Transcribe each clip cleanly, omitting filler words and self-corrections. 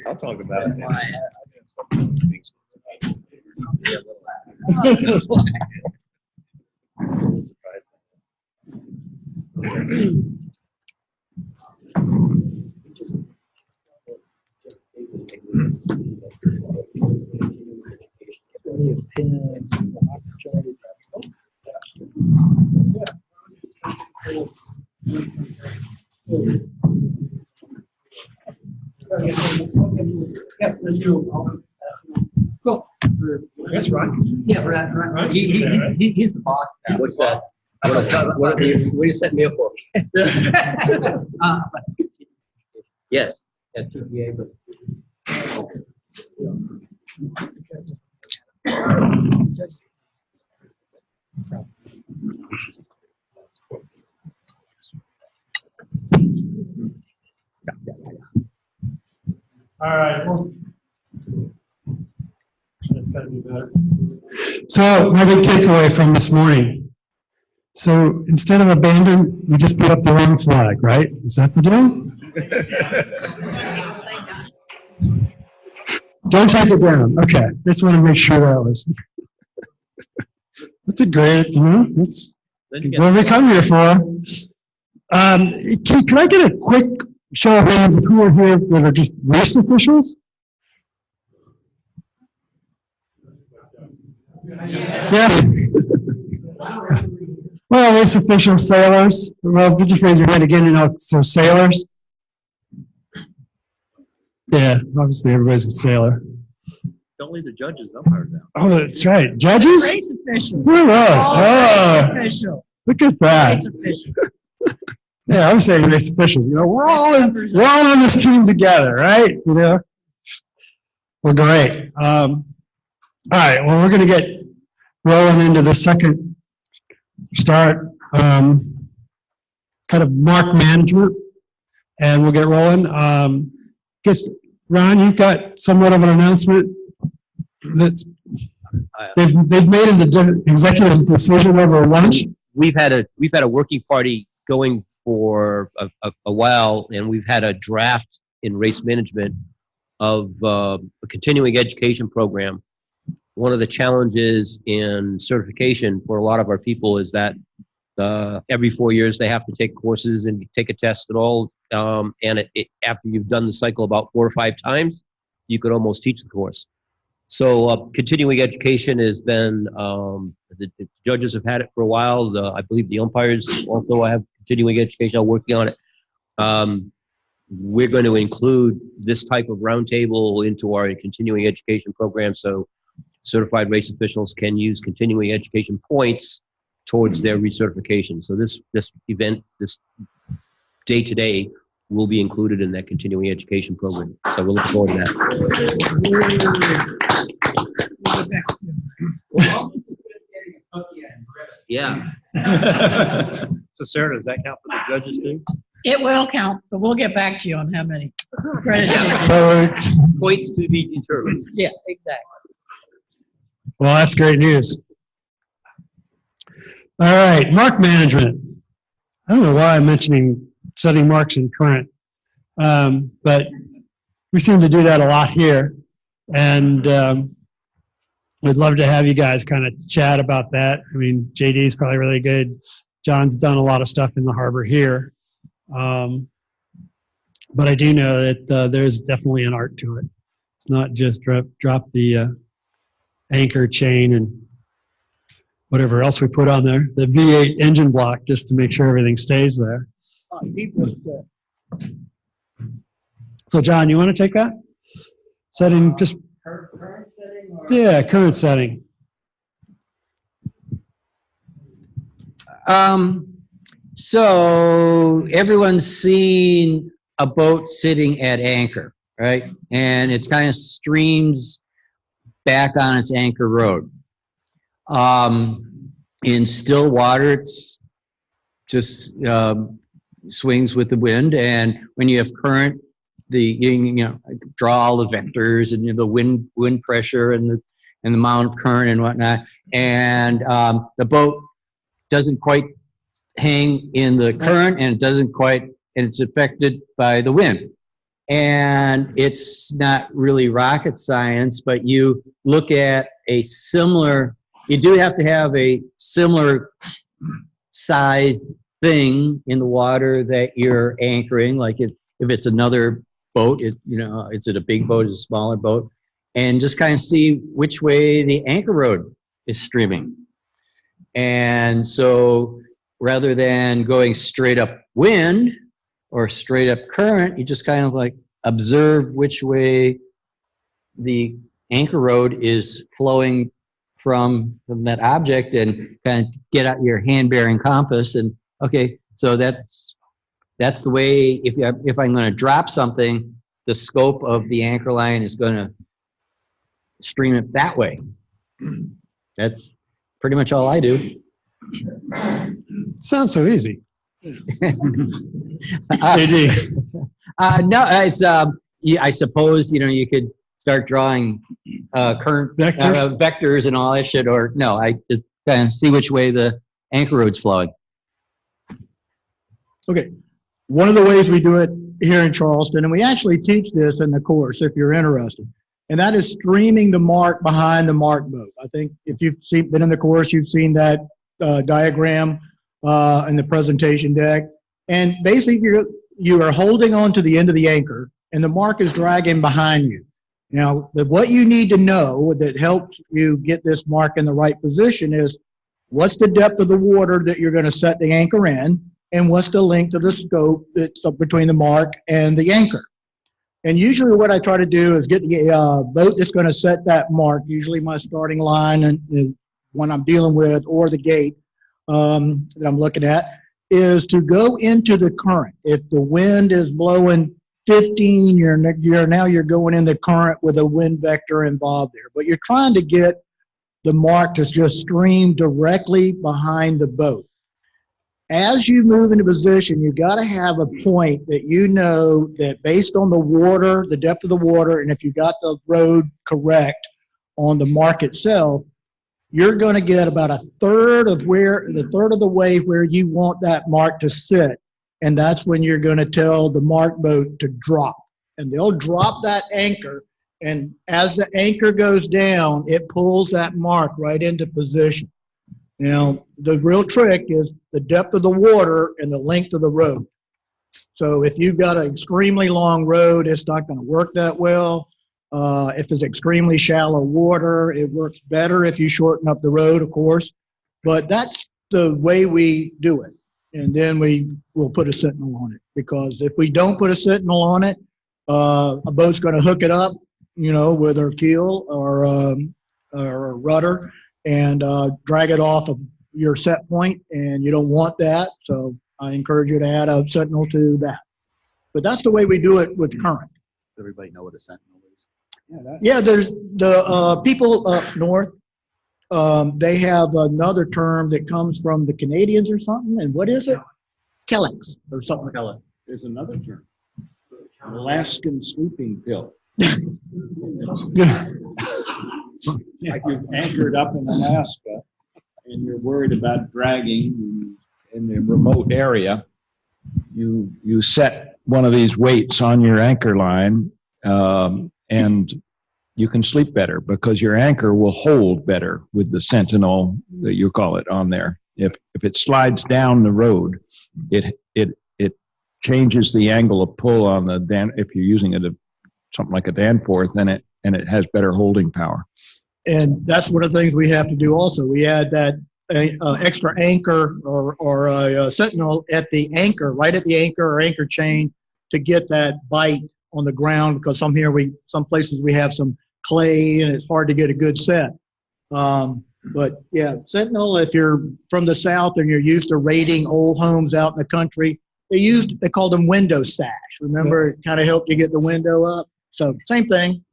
I'll talk about it. Yeah, let's do. Cool. Yes, Ron. Yeah, Ron. He's the boss. What's that? What are you setting me up for? Yes. At TPA, but. All right. Well, that's got to be better. So my big takeaway from this morning. So instead of abandon, we just put up the wrong flag, right? Is that the deal? Don't take it down. Okay. Just want to make sure that was. That's a great, that's what we come here for. Can I get a quick show of hands of who are here that are just race officials? Yeah. Well, race officials, sailors. Well, just raise your hand again, so sailors. Yeah, obviously everybody's a sailor. Don't leave the judges umpires out. Oh, that's right. Judges? Race officials. Who are those? Race officials. Look at that. Race officials. Yeah, I'm saying race officials. We're all on this team together, right? Well, great. All right. Well, we're going to get rolling into the second start, kind of mark management, and we'll get rolling. Guess Ron, you've got somewhat of an announcement that's they've made an executive decision over lunch. We've had a working party going for a while, and we've had a draft in race management of a continuing education program. One of the challenges in certification for a lot of our people is that every 4 years they have to take courses and take a test and all. And after you've done the cycle about 4 or 5 times, you could almost teach the course. So continuing education has been, the judges have had it for a while. I believe the umpires also have continuing education, are working on it. We're going to include this type of roundtable into our continuing education program, so certified race officials can use continuing education points towards their recertification. So this event, this day today, will be included in that continuing education program. So we're looking forward to that. Yeah. So Sarah, does that count for the judges too? It will count, but we'll get back to you on how many credits. Points to be determined. Yeah, exactly. Well, that's great news. All right, mark management. I don't know why I'm mentioning setting marks in current, but we seem to do that a lot here, and we'd love to have you guys kind of chat about that. I mean, JD is probably really good. John's done a lot of stuff in the harbor here, but I do know that there's definitely an art to it. It's not just drop the anchor chain and whatever else we put on there, the V8 engine block, just to make sure everything stays there. So John, you want to take that? Setting, just current setting? Yeah, current setting. So everyone's seen a boat sitting at anchor, right? And it kind of streams back on its anchor road. In still water, it's just swings with the wind, and when you have current, you draw all the vectors and the wind pressure and the amount of current and whatnot, and the boat doesn't quite hang in the current, and it doesn't quite, and it's affected by the wind. And it's not really rocket science, but you look at a similar, you do have to have a similar sized thing in the water that you're anchoring. Like if it's another boat, is it a big boat, is it a smaller boat? And just kind of see which way the anchor rod is streaming. And so rather than going straight up wind or straight up current, you just kind of like observe which way the anchor rod is flowing from that object and kind of get out your hand-bearing compass. And okay, so that's the way, if I'm going to drop something, the scope of the anchor line is going to stream it that way. That's pretty much all I do. Sounds so easy. No, it's I suppose you could start drawing current vectors and all that shit, or no, I just kind of see which way the anchor rod's flowing. Okay, one of the ways we do it here in Charleston, and we actually teach this in the course if you're interested, and that is streaming the mark behind the mark boat. I think if you've been in the course, you've seen that diagram in the presentation deck. And basically, you are holding on to the end of the anchor, and the mark is dragging behind you. Now, what you need to know that helps you get this mark in the right position is what's the depth of the water that you're going to set the anchor in, and what's the length of the scope that's up between the mark and the anchor. And usually what I try to do is get the boat that's going to set that mark, usually my starting line and when I'm dealing with, or the gate that I'm looking at, is to go into the current. If the wind is blowing 15, you're going in the current with a wind vector involved there. But you're trying to get the mark to just stream directly behind the boat. As you move into position, you got to have a point that you know that based on the water, the depth of the water, and if you got the road correct on the mark itself, you're going to get about a third of the way where you want that mark to sit. And that's when you're going to tell the mark boat to drop. And they'll drop that anchor. And as the anchor goes down, it pulls that mark right into position. Now, the real trick is the depth of the water and the length of the road. So if you've got an extremely long road, it's not going to work that well. If it's extremely shallow water, it works better if you shorten up the road, of course. But that's the way we do it. And then we will put a sentinel on it. Because if we don't put a sentinel on it, a boat's going to hook it up, with her keel or a rudder and drag it off of your set point. And you don't want that. So I encourage you to add a sentinel to that. But that's the way we do it with current. Does everybody know what a sentinel is? Yeah, there's the people up north. They have another term that comes from the Canadians or something. And what is it? Kellex or something. Kellex. There's another term. Alaskan sleeping pill. Like you've anchored up in Alaska and you're worried about dragging in the remote area. You set one of these weights on your anchor line and you can sleep better because your anchor will hold better with the sentinel that you call it on there. If it slides down the road, it changes the angle of pull on the if you're using it something like a Danforth, and it has better holding power. And that's one of the things we have to do also. We add that extra anchor or a sentinel at the anchor, right at the anchor or anchor chain to get that bite on the ground, because some places we have some clay and it's hard to get a good set. But yeah, sentinel, if you're from the South and you're used to raiding old homes out in the country, they called them window sash. Remember, it kind of helped you get the window up. So same thing.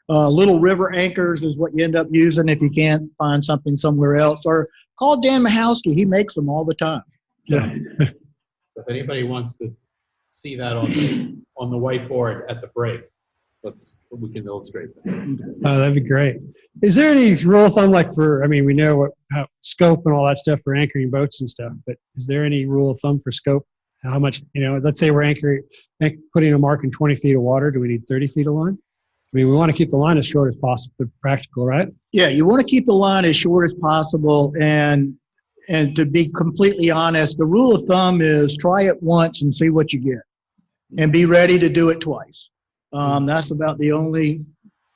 Little river anchors is what you end up using if you can't find something somewhere else. Or call Dan Mahowski. He makes them all the time. Yeah. If anybody wants to see that on the whiteboard at the break, we can illustrate that. Oh, that'd be great. Is there any rule of thumb, we know how scope and all that stuff for anchoring boats and stuff, but is there any rule of thumb for scope How much, let's say we're putting a mark in 20 feet of water. Do we need 30 feet of line? I mean, we want to keep the line as short as possible, but practical, right? Yeah, you want to keep the line as short as possible, and to be completely honest, the rule of thumb is try it once and see what you get, and be ready to do it twice. That's about the only.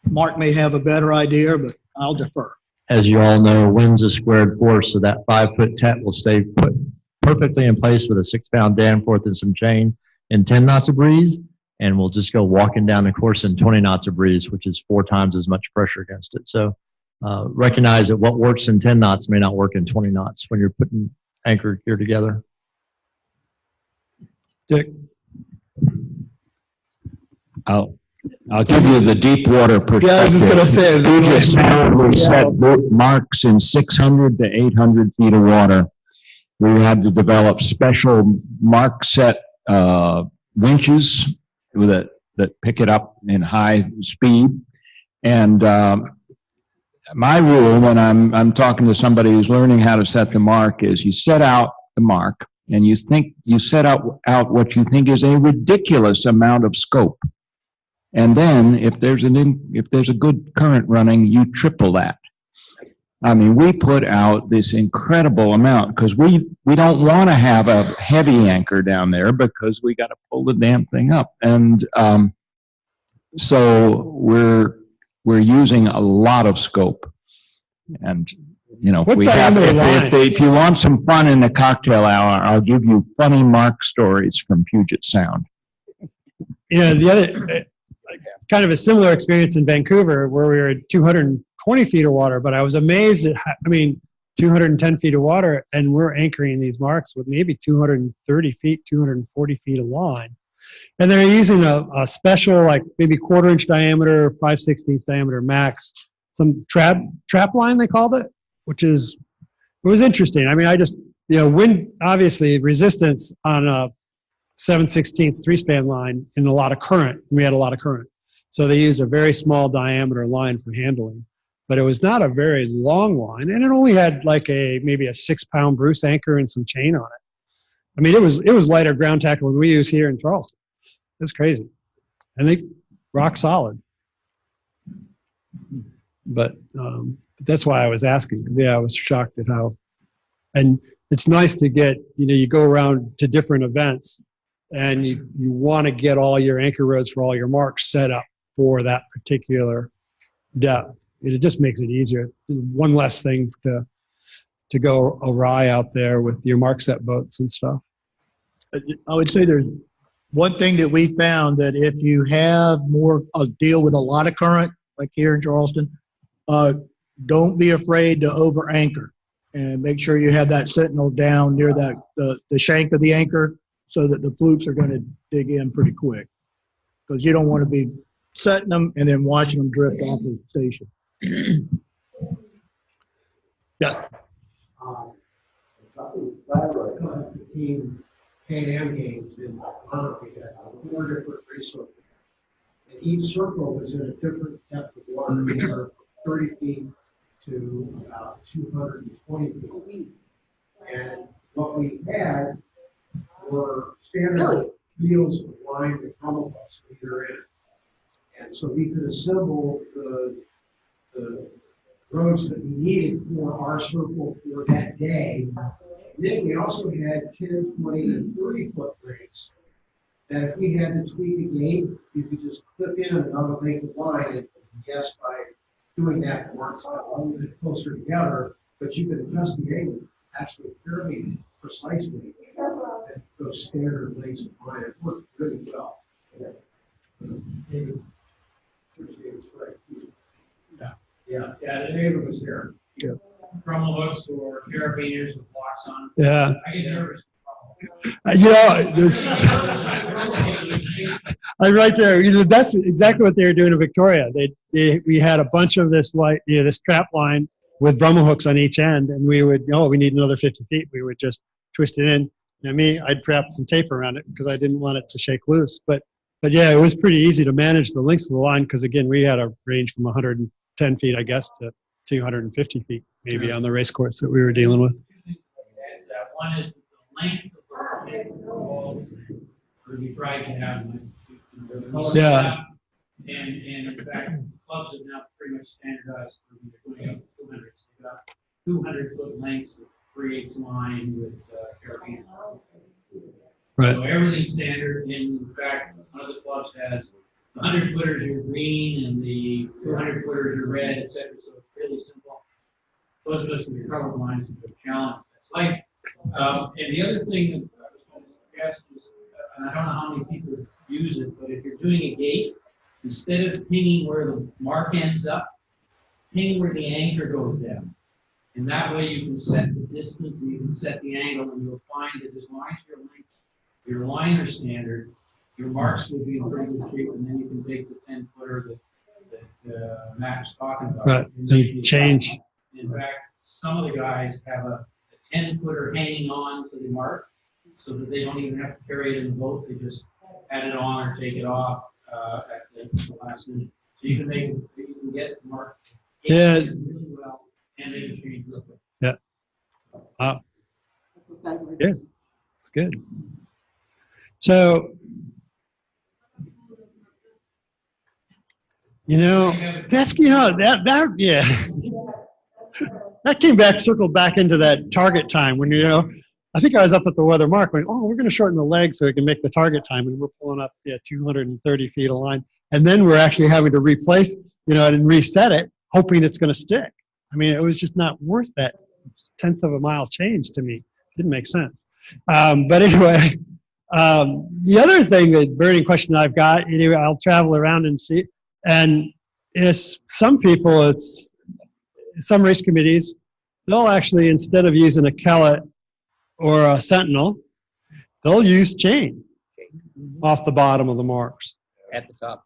Mark may have a better idea, but I'll defer. As you all know, wind's a squared force, so that 5-foot tent will stay put perfectly in place with a 6-pound Danforth and some chain and 10 knots of breeze. And we'll just go walking down the course in 20 knots of breeze, which is 4 times as much pressure against it. So recognize that what works in 10 knots may not work in 20 knots when you're putting anchor gear together. Dick? I'll give you the deep water perspective. Yeah, I was just going to say. Puget Sound, we set marks in 600 to 800 feet of water. We had to develop special mark set winches that pick it up in high speed. And my rule when I'm talking to somebody who's learning how to set the mark is you set out the mark and you set out what you think is a ridiculous amount of scope. And then if there's a good current running, you triple that. I mean, we put out this incredible amount because we don't want to have a heavy anchor down there because we got to pull the damn thing up. And so we're using a lot of scope. And What diameter line? if you want some fun in the cocktail hour, I'll give you funny mark stories from Puget Sound. The other kind of a similar experience in Vancouver where we were at 220 feet of water, but I was amazed at, 210 feet of water, and we're anchoring these marks with maybe 230 feet, 240 feet of line. And they're using a special, like maybe 1/4 inch diameter, 5/16 diameter max, some trap line they called it, it was interesting. I mean, wind, obviously resistance on a 7/16 3-span line in a lot of current. We had a lot of current. So they used a very small diameter line for handling, but it was not a very long line, and it only had like maybe a 6-pound Bruce anchor and some chain on it. I mean, it was lighter ground tackle than we use here in Charleston. It's crazy, and they rock solid. But that's why I was asking, because I was shocked at how, and it's nice to get, you go around to different events, and you want to get all your anchor roads for all your marks set up for that particular depth. It just makes it easier. One less thing to go awry out there with your mark set boats and stuff. I would say there's one thing that we found, that if you have a deal with a lot of current, like here in Charleston, don't be afraid to over anchor, and make sure you have that sentinel down near the shank of the anchor so that the flukes are going to dig in pretty quick, because you don't want to be setting them and then watching them drift off the station. Yes. Team Pan-Am games in Vermont, we had 4 different race circles. And each circle was in a different depth of water, from 30 feet to about 220 feet. And what we had were standard fields of line with drum hooks either end. And so we could assemble the roads that we needed for our circle for that day. And then we also had 10, 20, and 30-foot rates that if we had to tweak a gate, you could just clip in another length of line. And yes, by doing that, it works out a little bit closer together, but you could adjust the angle actually fairly precisely at those standard lengths of line. It worked really well. Yeah, the neighbor was here. Yeah. Drum hooks or carabiners with blocks on. Yeah. I get nervous. I'm right there. That's exactly what they were doing in Victoria. We had a bunch of this this trap line with Brummel hooks on each end, and we would, we need another 50 feet. We would just twist it in. I'd wrap some tape around it because I didn't want it to shake loose. But yeah, it was pretty easy to manage the lengths of the line because, again, we had a range from 110 feet, I guess, to 250 feet maybe on the race course that we were dealing with. One is the length of the all the same. But we tried to have, Yeah. And in fact, clubs have now pretty much standardized for the 200. They've got 200-foot lengths that creates line with carabiners. Right. So everything's standard. And in fact, one of the clubs has the 100-footers are green and the 200-footers are red, et cetera. So it's really simple. Those of us who are colorblind is a challenge. That's life. And the other thing that I was going to suggest is, and I don't know how many people use it, but if you're doing a gate, instead of pinging where the mark ends up, ping where the anchor goes down. And that way you can set the distance and you can set the angle, and you'll find that as long as your line are standard, your marks will be in pretty good shape, and then you can take the 10-footer that Matt's talking about. Right. And They change. In fact, some of the guys have a 10-footer hanging on to the mark so that they don't even have to carry it in the boat. They just add it on or take it off at the last minute. So you can get the mark Yeah. really well and they can change real quick. Yeah. Yeah. It's good. So, that's, yeah. That came back, circled back into that target time when, I think I was up at the weather mark going, we're going to shorten the leg so we can make the target time. And we're pulling up 230 feet of line. And then we're actually having to replace, and reset it, hoping it's going to stick. I mean, it was just not worth that 1/10 of a mile change to me. Didn't make sense. But anyway, the other thing, the burning question I've got, I'll travel around and see, and is some people, some race committees, they'll actually, instead of using a Kellett or a Sentinel, they'll use chain off the bottom of the marks. At the top.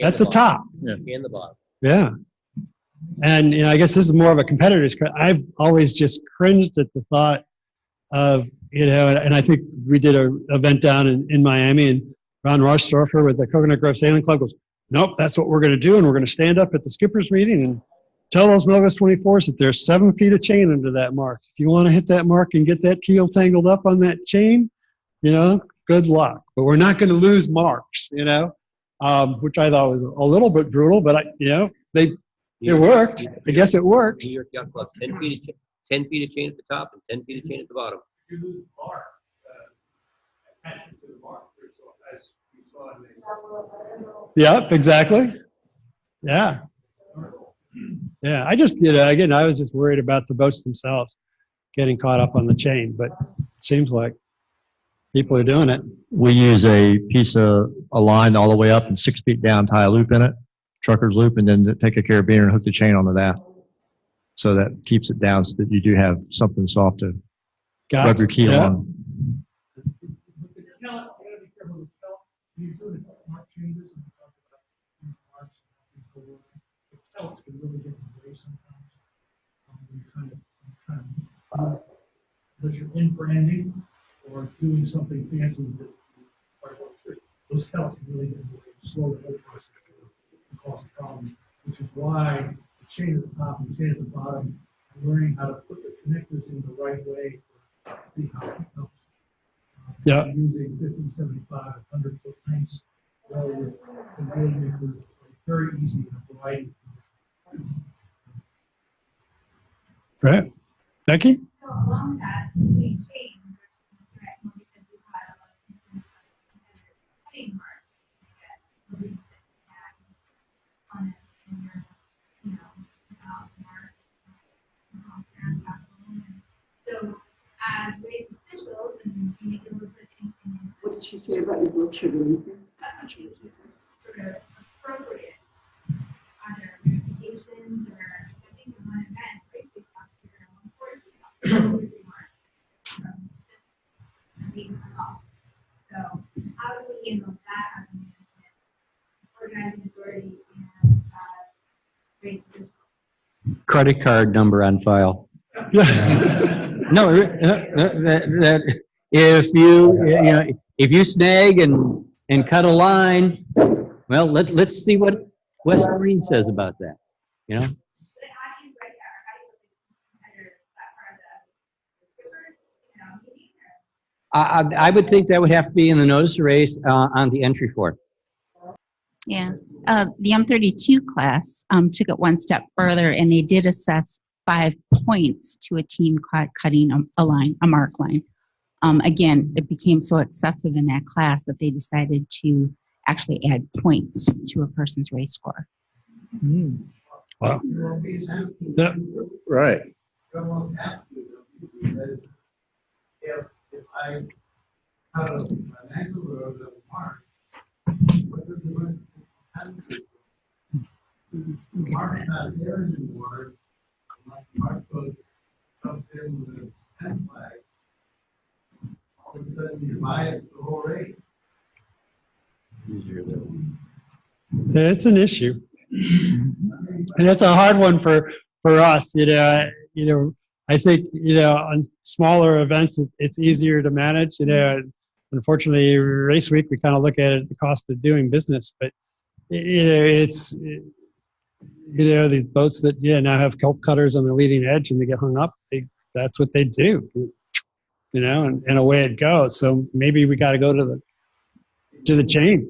At the top. And the bottom. Yeah. And, I guess this is more of a competitor's. I've always just cringed at the thought of, and I think we did an event down in Miami, and Ron Rossdorfer with the Coconut Grove Sailing Club goes, nope, that's what we're going to do. And we're going to stand up at the skipper's meeting and tell those Milgos 24s that there's 7 feet of chain under that mark. If you want to hit that mark and get that keel tangled up on that chain, good luck. But we're not going to lose marks, which I thought was a little bit brutal, but it worked. I guess it works. New York Yacht Club, 10 feet of chain at the top and 10 feet of chain at the bottom. If you lose the mark, attention to the mark, as you saw in the. Yep, exactly. Yeah. Yeah, I just, again, I was just worried about the boats themselves getting caught up on the chain, but it seems like people are doing it. We use a piece of a line all the way up and 6 feet down, tie a loop in it, trucker's loop, and then take a carabiner and hook the chain onto that. So that keeps it down so that you do have something soft to rub your keel on. Unless you're in branding or doing something fancy, those counts can really slow the whole process and cause a problem, which is why the chain at the top and the chain at the bottom, learning how to put the connectors in the right way for the helps. Yeah. Using 50, 75, 100-foot lengths, well, can really make it very easy in a variety. Right. Becky? So along that, we changed correct because we had a lot of cutting marks, I guess, at least on it, and so as race officials, and you make it look like anything. What did she say about your book, Sugar Leaper? Sort of appropriate, either notifications or I think in one event, race we talked to her on course, we talked to so how do we handle that as a management, organizing authority and race officials? Credit card number on file. No, that if you snag and cut a line, well, let's see what West Marine says about that. But how do you write that? How do you look at that part of the skippers, meeting? I would think that would have to be in the notice of race on the entry form. Yeah. The M32 class took it one step further, and they did assess 5 points to a team caught cutting a mark line. Again, it became so excessive in that class that they decided to actually add points to a person's race score. Wow. Right. If I cut an angle road of a mark, what does the mark's not there anymore, unless the mark goes, comes in with a 10 flag, all of a sudden you bias the whole race. It's an issue. And it's a hard one for us, I think, on smaller events, it's easier to manage, unfortunately, race week, we kind of look at it at the cost of doing business, but, it's, these boats that, now have kelp cutters on the leading edge and they get hung up, that's what they do, and away it goes. So maybe we got to go to the chain,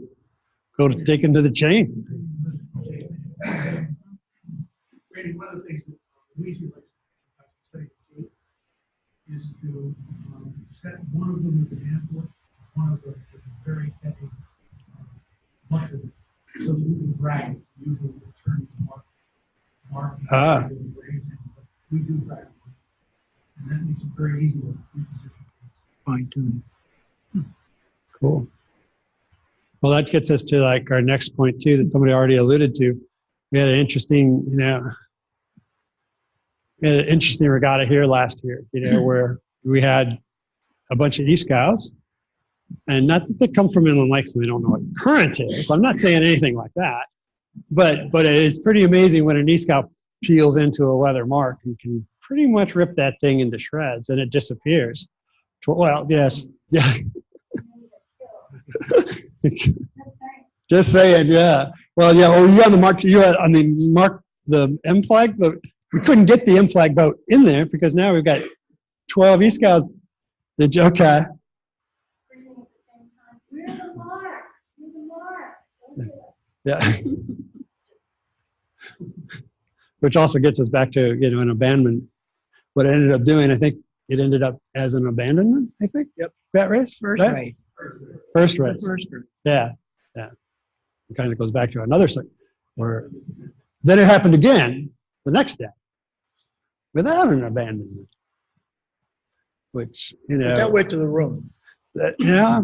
take them to the chain. Randy, one of the things that Luigi likes to say is to set one of them with an airport, one of them with a very heavy mushroom, so that you can drag it. Usually the turn mark. We do drag it. And that makes it very easy to reposition. Fine tune. Cool. Well, that gets us to like our next point too, that somebody already alluded to. We had an interesting, regatta here last year, where we had a bunch of e-scows, and not that they come from inland lakes and they don't know what current is. I'm not saying anything like that, but it's pretty amazing when an e-scow peels into a weather mark and can pretty much rip that thing into shreds and it disappears. Well, yes, yeah. Just saying, yeah. Well, yeah. Well, you on the mark. You had on the mark the M flag. We couldn't get the M flag boat in there because now we've got 12 e-scouts. Okay. Yeah. Which also gets us back to an abandonment. What it ended up doing, I think it ended up as an abandonment. I think. Yep. That race. First right? race. First race. First race. Yeah. It kind of goes back to another thing, where then it happened again the next day without an abandonment, which But that went to the room. yeah.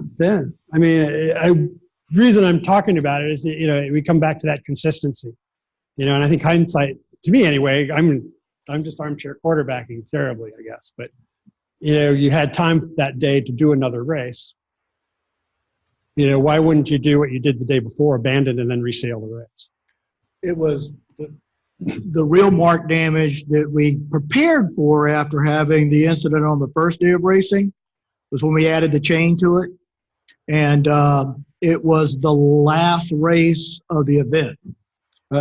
I mean, reason I'm talking about it is that, we come back to that consistency, and I think hindsight, to me anyway, I'm just armchair quarterbacking terribly, I guess, but you had time that day to do another race. Why wouldn't you do what you did the day before, abandon and then resail the race? It was the real mark damage that we prepared for after having the incident on the first day of racing was when we added the chain to it. And it was the last race of the event.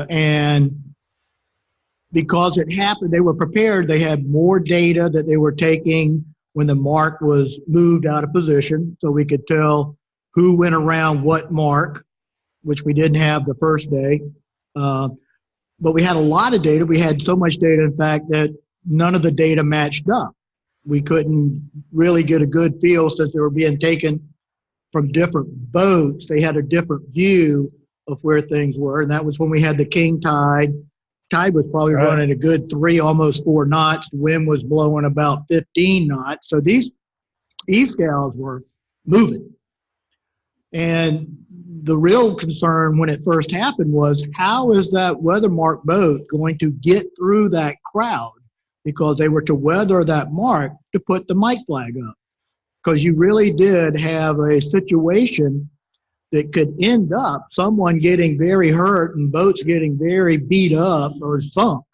And because it happened, they were prepared. They had more data that they were taking when the mark was moved out of position, so we could tell who went around what mark, which we didn't have the first day. But we had a lot of data. We had so much data, in fact, that none of the data matched up. We couldn't really get a good feel since they were being taken from different boats. They had a different view of where things were. And that was when we had the king tide. Tide was probably running a good 3, almost 4 knots. The wind was blowing about 15 knots. So these e-scows were moving. And the real concern when it first happened was, how is that weathermark boat going to get through that crowd? Because they were to weather that mark to put the mic flag up. Because you really did have a situation that could end up someone getting very hurt and boats getting very beat up or sunk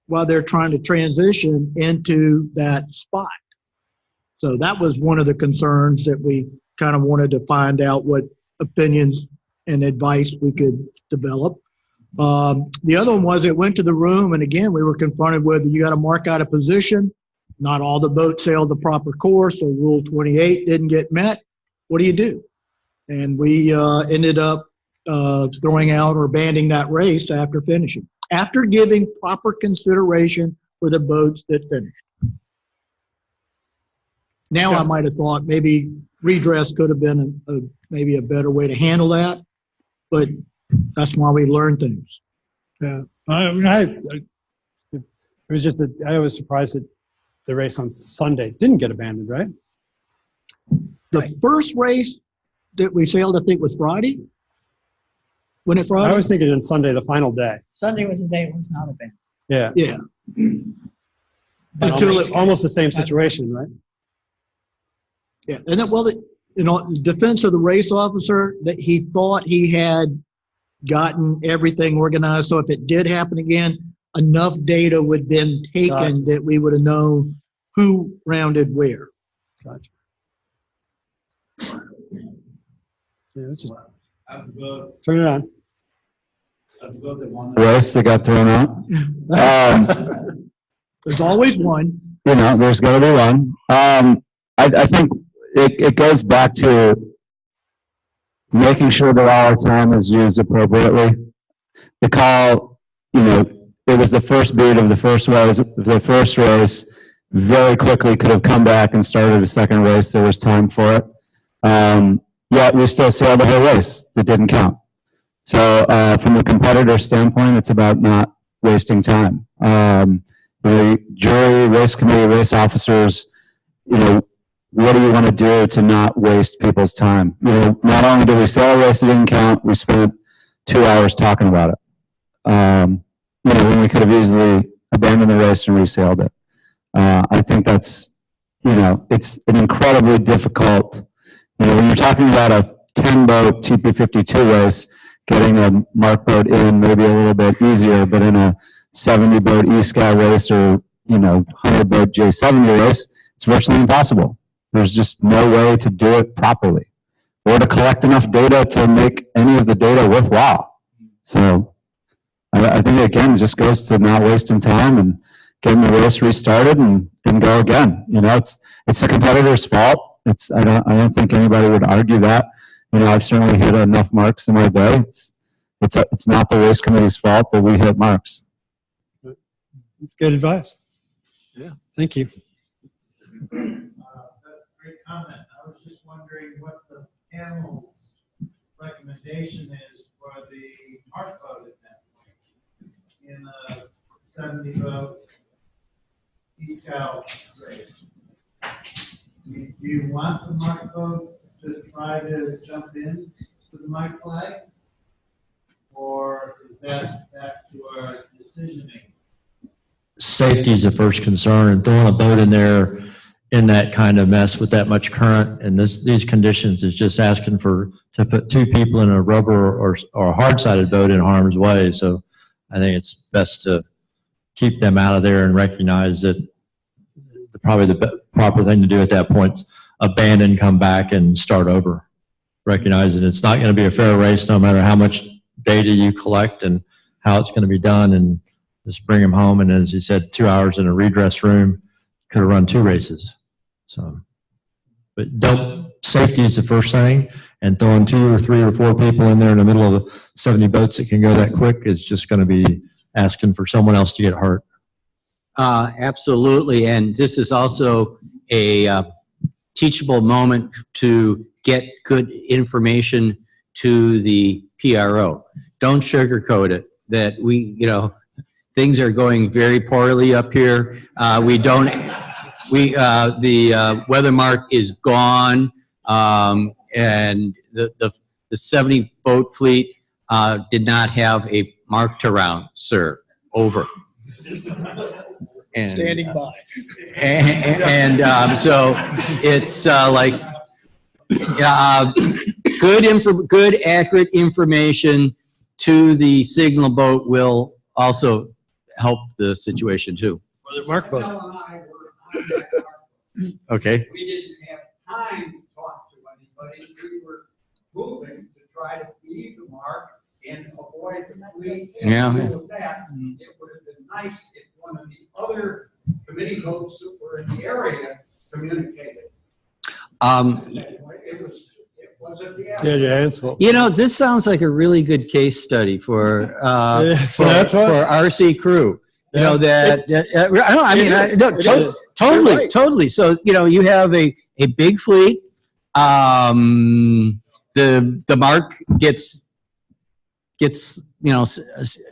while they're trying to transition into that spot. So that was one of the concerns that we kind of wanted to find out what opinions and advice we could develop. The other one was it went to the room, and again, we were confronted with, you got to mark out a position, not all the boats sailed the proper course, so Rule 28 didn't get met. What do you do? And we ended up throwing out or abandoning that race after finishing, after giving proper consideration for the boats that finished. Now, I might have thought maybe redress could have been maybe a better way to handle that, but that's why we learn things. Yeah, I was surprised that the race on Sunday didn't get abandoned, right? The first race that we sailed, I think, was Friday. When it Friday? I was thinking on Sunday, the final day. Sunday was the day it was not abandoned. Yeah. Yeah. Almost the same situation, right? Yeah, and then, well, the defense of the race officer, that he thought he had gotten everything organized, so if it did happen again, enough data would have been taken that we would have known who rounded where. Gotcha. Yeah, let's just turn it on. Race that got thrown out. There's always one. There's got to be one. I think it goes back to making sure that all our time is used appropriately. The call, it was the first beat of the first race. Very quickly could have come back and started a second race. There was time for it. Yet we still sailed the whole race that didn't count. So from a competitor standpoint, it's about not wasting time. The jury, race committee, race officers, what do you want to do to not waste people's time? Not only did we sail a race that didn't count, we spent 2 hours talking about it. When we could have easily abandoned the race and resailed it. I think that's, it's an incredibly difficult, when you're talking about a 10-boat TP52 race, getting a mark boat in maybe a little bit easier, but in a 70-boat E-Sky race or, 100-boat J70 race, it's virtually impossible. There's just no way to do it properly or to collect enough data to make any of the data worthwhile. So I think, again, it just goes to not wasting time and getting the race restarted and go again. It's the competitor's fault. I don't think anybody would argue that. I've certainly hit enough marks in my day. It's not the race committee's fault that we hit marks. That's good advice. Yeah, thank you. Great comment. I was just wondering what the panel's recommendation is for the mark boat at that point in a 70-boat E-Scout race. Do you want the mark boat to try to jump in to the Mike flag? Or is that back to our decisioning? Safety is the first concern, and throwing a boat in there in that kind of mess with that much current and these conditions is just asking to put two people in a rubber or a hard-sided boat in harm's way. So I think it's best to keep them out of there and recognize that probably the proper thing to do at that point is abandon, come back, and start over. Recognizing it's not going to be a fair race no matter how much data you collect and how it's going to be done, and just bring them home. And as you said, 2 hours in a redress room, could have run 2 races. So, but safety is the first thing, and throwing 2 or 3 or 4 people in there in the middle of 70 boats that can go that quick is just going to be asking for someone else to get hurt. Absolutely, and this is also a teachable moment to get good information to the PRO. Don't sugarcoat it. That things are going very poorly up here. The weather mark is gone, and the 70 boat fleet did not have a marked around, sir. Over. And, Standing by. So it's good, accurate information to the signal boat will also help the situation too. Or the mark boat. Mel and I were on that mark boat. Okay. We didn't have time to talk to anybody. We were moving to try to leave the mark and avoid the fleet. And Yeah. with that, it would have been nice if one of the other committee boats that were but the area communicated. It was a fiasco. Yeah, your hands full. You know, this sounds like a really good case study for That's what- for RC crew. You know that totally, totally. So you know, you have a big fleet. The mark gets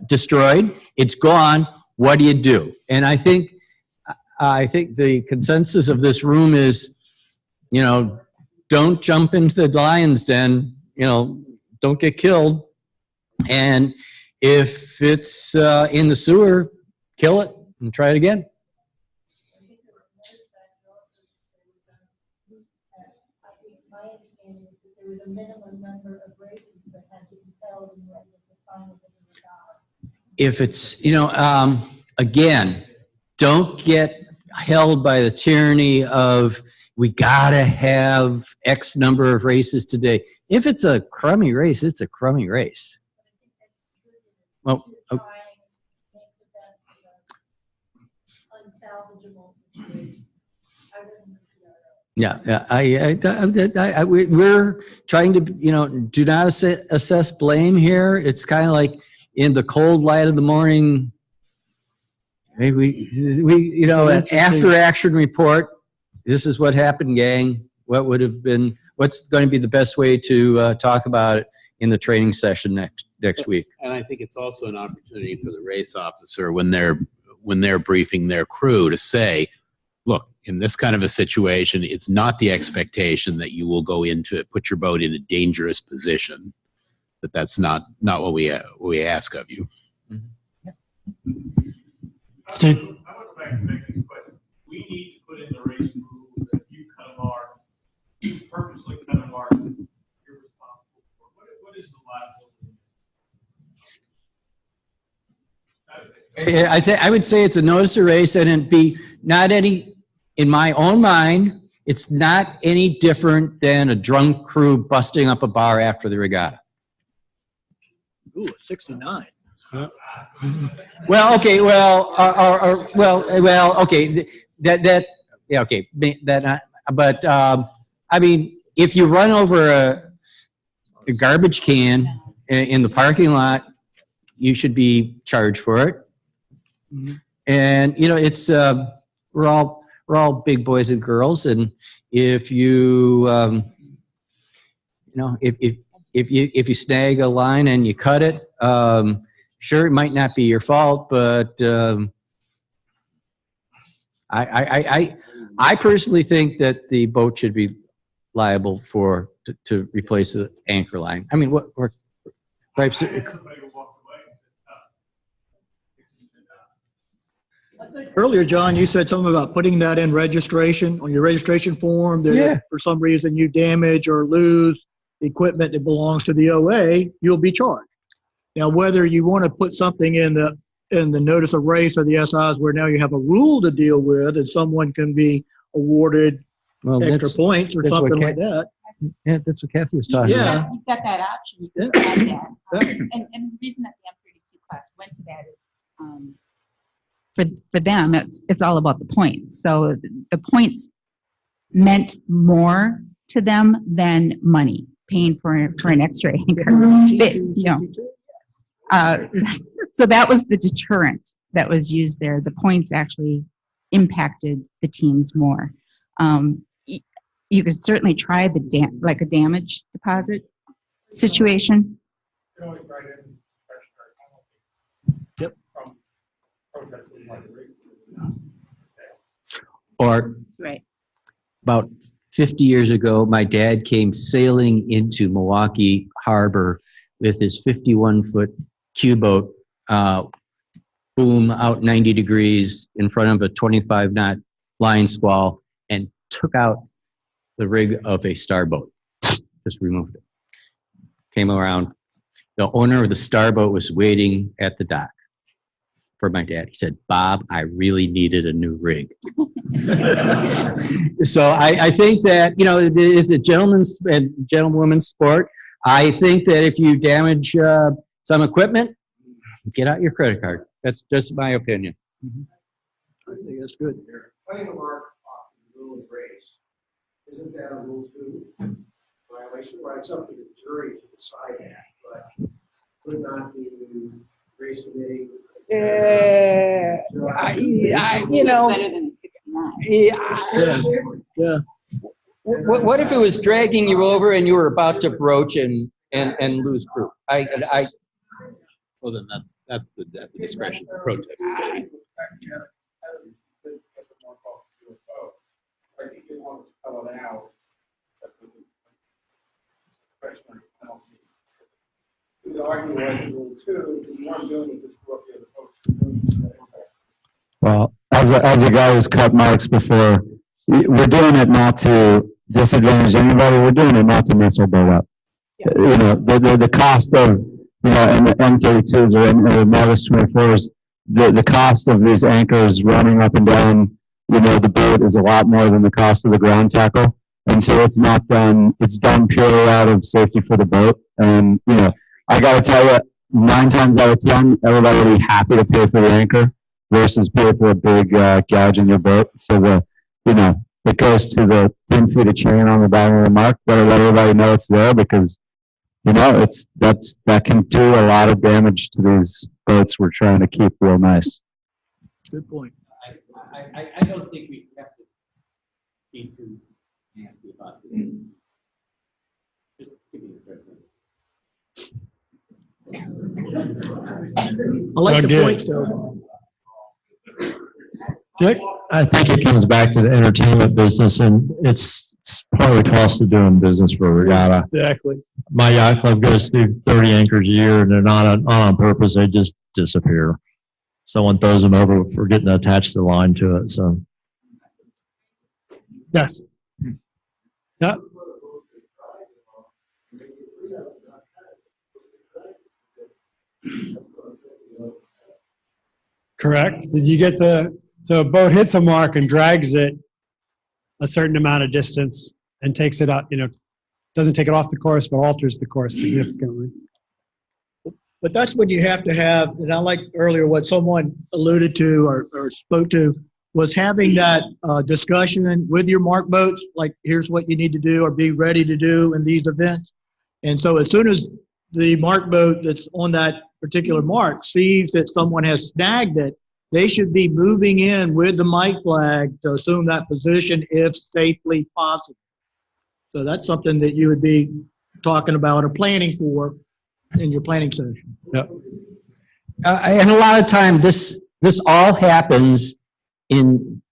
destroyed. It's gone. What do you do? And I think the consensus of this room is, you know, don't jump into the lion's den. You know, don't get killed. And if it's in the sewer, kill it and try it again. My understanding is that there was a minimum number of races that had to be held in order to final the regatta. If it's, you know, again, don't get held by the tyranny of we gotta have X number of races today. If it's a crummy race, it's a crummy race. Well, okay. Unsalvageable situation. Yeah, we're trying to, you know, do not assess blame here. It's kind of like in the cold light of the morning. We you know, an after action report. This is what happened, gang. What would have been? What's going to be the best way to talk about it in the training session next week? And I think it's also an opportunity for the race officer when they're briefing their crew to say, look, in this kind of a situation, it's not the expectation that you will go into put your boat in a dangerous position. But that's not what we ask of you. Steve? I want to go back and make this question. We need to put in the race rules that you cut a mark, you purposely cut a mark, you're responsible for. What is the liability? I would say it's a notice of race, and it'd be not any, in my own mind, it's not any different than a drunk crew busting up a bar after the regatta. Ooh, 69. Well, okay, well, okay, yeah, okay, but I mean, if you run over a garbage can in the parking lot, you should be charged for it. And you know, it's we're all big boys and girls, and if you you know, if you snag a line and you cut it, sure, it might not be your fault, but I personally think that the boat should be liable to replace the anchor line. I mean, what? Earlier, John, you said something about putting that in registration, on your registration form, that if for some reason you damage or lose equipment that belongs to the OA, you'll be charged. Now, whether you want to put something in the notice of race or the SIs where now you have a rule to deal with and someone can be awarded extra points or something like that. Yeah, that's what Kathy was talking about. You've got that option. You can add that. And the reason that the M32 class went to that is for them, it's all about the points. So the points meant more to them than money, paying for an extra anchor. So that was the deterrent that was used there. The points actually impacted the teams more. You could certainly try like a damage deposit situation. Yep. Or right. About 50 years ago, my dad came sailing into Milwaukee Harbor with his 51-foot Q-boat, boom, out 90 degrees in front of a 25-knot line squall, and took out the rig of a starboat. Just removed it. Came around. The owner of the starboat was waiting at the dock for my dad. He said, "Bob, I really needed a new rig." So I think that, you know, it's a gentleman's and gentlewoman's sport. I think that if you damage some equipment, get out your credit card. That's just my opinion. I think that's good. Putting a mark rules race, isn't that a rule two violation? Well, it's up to the jury to decide that, but could not the race committee? You know, Better than 69. Yeah. what if it was dragging you over and you were about to broach and lose proof? Well, then that's the discretion of the protest committee. I think you want to spell it out. The argument was rule two, you weren't doing it just for the other folks. Well, as a guy who's cut marks before, we're doing it not to disadvantage anybody. We're doing it not to mess our boat up. You know, the cost of, you know, and the M32s or the Mavis 24s, the cost of these anchors running up and down, you know, the boat is a lot more than the cost of the ground tackle. And so it's not done, it's done purely out of safety for the boat. And, you know, I got to tell you, 9 times out of 10, everybody will be happy to pay for the anchor versus pay for a big gouge in your boat. So you know, it goes to the 10 feet of chain on the bottom of the mark. Better let everybody know it's there because, you know, that can do a lot of damage to these boats we're trying to keep real nice. Good point. I don't think we have to be too nasty about this. Just give me a I like Doug the did. points though. Dick? I think it comes back to the entertainment business, and it's part of the cost of doing business for a regatta. Exactly. My yacht club goes through 30 anchors a year, and they're not on purpose. They just disappear. Someone throws them over for getting attached to the line to it. So Yes. Yeah. Correct. Did you get so a boat hits a mark and drags it a certain amount of distance and takes it out, you know, doesn't take it off the course, but alters the course significantly. But that's when you have to have, and I like earlier what someone alluded to or spoke to, was having that discussion with your mark boats, like here's what you need to do or be ready to do in these events. And so as soon as the mark boat that's on that particular mark sees that someone has snagged it, they should be moving in with the mic flag to assume that position if safely possible. So that's something that you would be talking about or planning for in your planning session. Yep. And a lot of time, this all happens in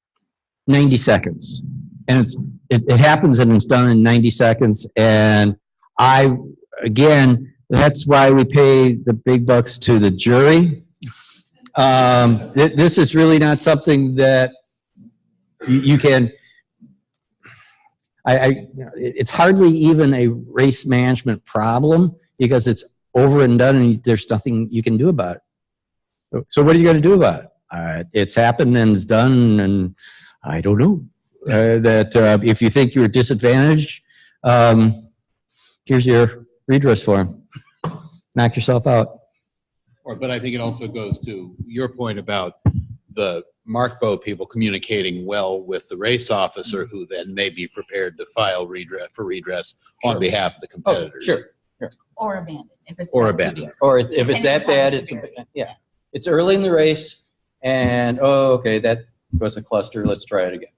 90 seconds. And it happens and it's done in 90 seconds. And again, that's why we pay the big bucks to the jury. This is really not something that you can, it's hardly even a race management problem because it's over and done and there's nothing you can do about it. So what are you going to do about it? It's happened and it's done, and I don't know. If you think you're disadvantaged, here's your redress form. Knock yourself out. But I think it also goes to your point about the mark boat people communicating well with the race officer, who then may be prepared to file redress on behalf of the competitors. Sure. Or abandoned. If it's Or that abandoned. severe. Or if it's that bad, Depends on the yeah. It's early in the race, and okay, that was a cluster. Let's try it again.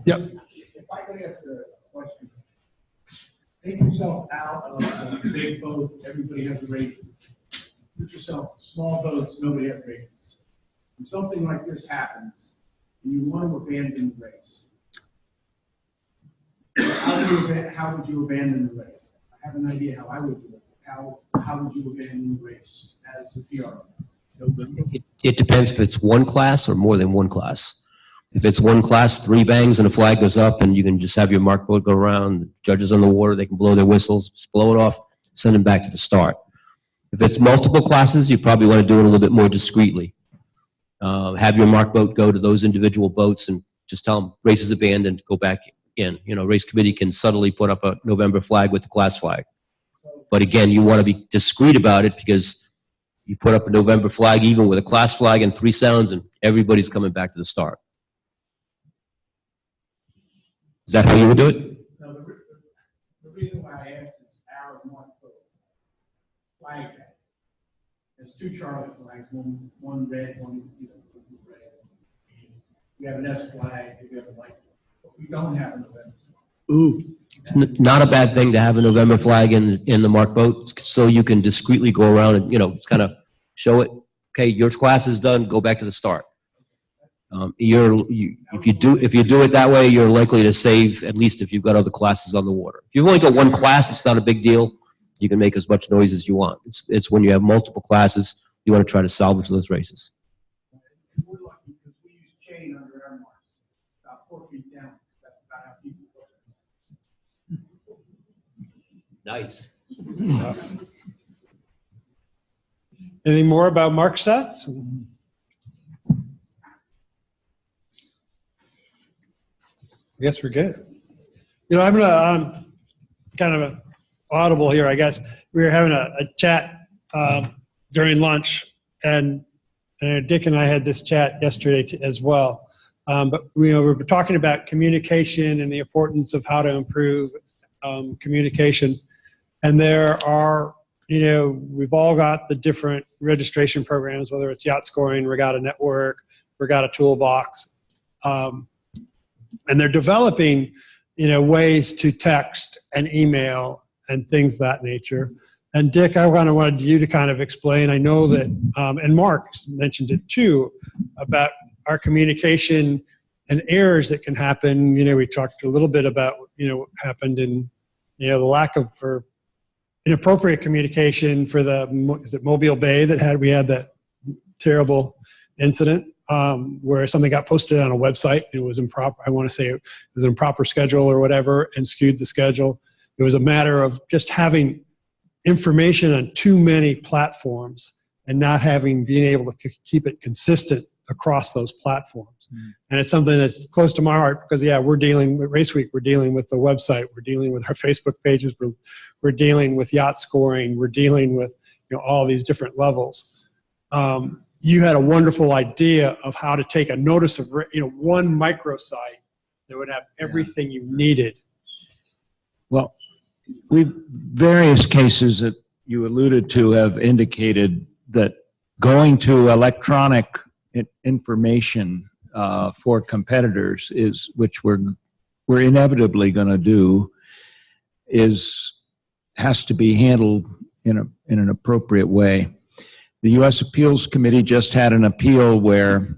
Yep. If I could ask a question. Take yourself out of a big boat, everybody has a rating. Put yourself in small boats, nobody has ratings. When something like this happens, and you want to abandon the race, how would you abandon the race? I have an idea how I would do it. How would you abandon the race as the PR? It depends if it's one class or more than one class. If it's one class, 3 bangs and a flag goes up and you can just have your mark boat go around, the judges on the water, they can blow their whistles, just blow it off, send them back to the start. If it's multiple classes, you probably want to do it a little bit more discreetly. Have your mark boat go to those individual boats and just tell them race is abandoned, go back in. You know, race committee can subtly put up a November flag with the class flag. But again, you want to be discreet about it because You put up a November flag, even with a class flag and 3 sounds, and everybody's coming back to the start. Is that how you would do it? Now, the reason why I asked is our one flag day. There's 2 Charlie flags, one red, one red. We have an S flag, we have a white flag, but we don't have a November flag. Ooh. It's not a bad thing to have a November flag in the marked boat, so you can discreetly go around and, kind of show it. Okay, your class is done, go back to the start. If you do it that way, you're likely to save, at least if you've got other classes on the water. If you've only got one class, it's not a big deal. You can make as much noise as you want. It's when you have multiple classes, you want to try to salvage those races. We're lucky because we use chain under our marks, about 4 feet down. That's about how people go. Nice. Anything more about mark sets? I guess we're good. I'm gonna kind of audible here, I guess. We were having a chat during lunch, and Dick and I had this chat yesterday as well. But we were talking about communication and the importance of how to improve communication. And there are, we've all got the different registration programs, whether it's Yacht Scoring, Regatta Network, Regatta Toolbox. And they're developing, ways to text and email and things of that nature. And Dick, I wanted you to kind of explain, I know that, and Mark mentioned it too, about our communication and errors that can happen. We talked a little bit about, what happened in, the lack of, for inappropriate communication for is it Mobile Bay that we had that terrible incident where something got posted on a website. It was improper. I want to say it was an improper schedule or whatever and skewed the schedule. It was a matter of just having information on too many platforms and not being able to keep it consistent across those platforms. And it's something that's close to my heart because, we're dealing with Race Week. We're dealing with the website. We're dealing with our Facebook pages. We're dealing with Yacht Scoring. We're dealing with, all these different levels. You had a wonderful idea of how to take a notice of, one microsite that would have everything you needed. Well, various cases that you alluded to have indicated that going to electronic information for competitors which we're inevitably going to do, has to be handled in an appropriate way. The U.S. Appeals Committee just had an appeal where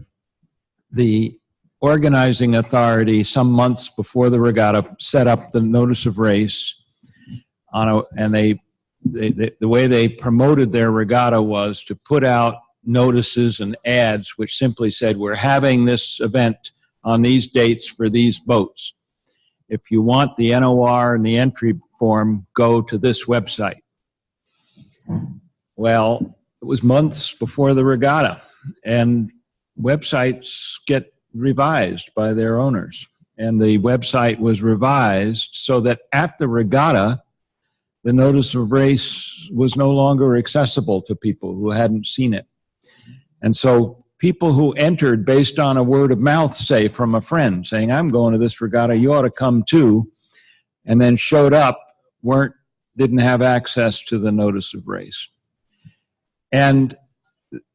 the organizing authority, some months before the regatta, set up the notice of race and the way they promoted their regatta was to put out notices and ads which simply said, we're having this event on these dates for these boats. If you want the NOR and the entry form, go to this website. Well, it was months before the regatta, and websites get revised by their owners. And the website was revised so that at the regatta, the notice of race was no longer accessible to people who hadn't seen it. And so people who entered based on a word of mouth, say from a friend saying, I'm going to this regatta, you ought to come too, and then showed up, didn't have access to the notice of race. And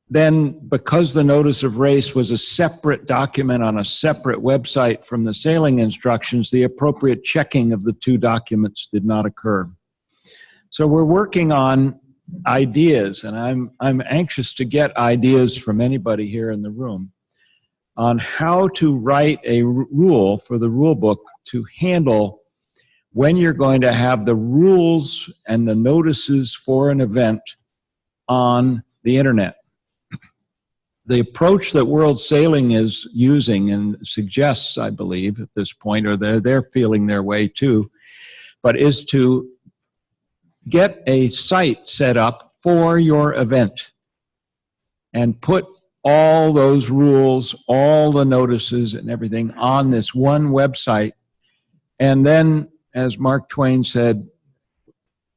then because the notice of race was a separate document on a separate website from the sailing instructions, the appropriate checking of the 2 documents did not occur. So we're working on ideas, and I'm anxious to get ideas from anybody here in the room on how to write a rule for the rule book to handle when you're going to have the rules and the notices for an event on the internet. The approach that World Sailing is using and suggests, I believe, at this point, or they're feeling their way too, but is to get a site set up for your event and put all those rules, all the notices and everything on this one website. And then, as Mark Twain said,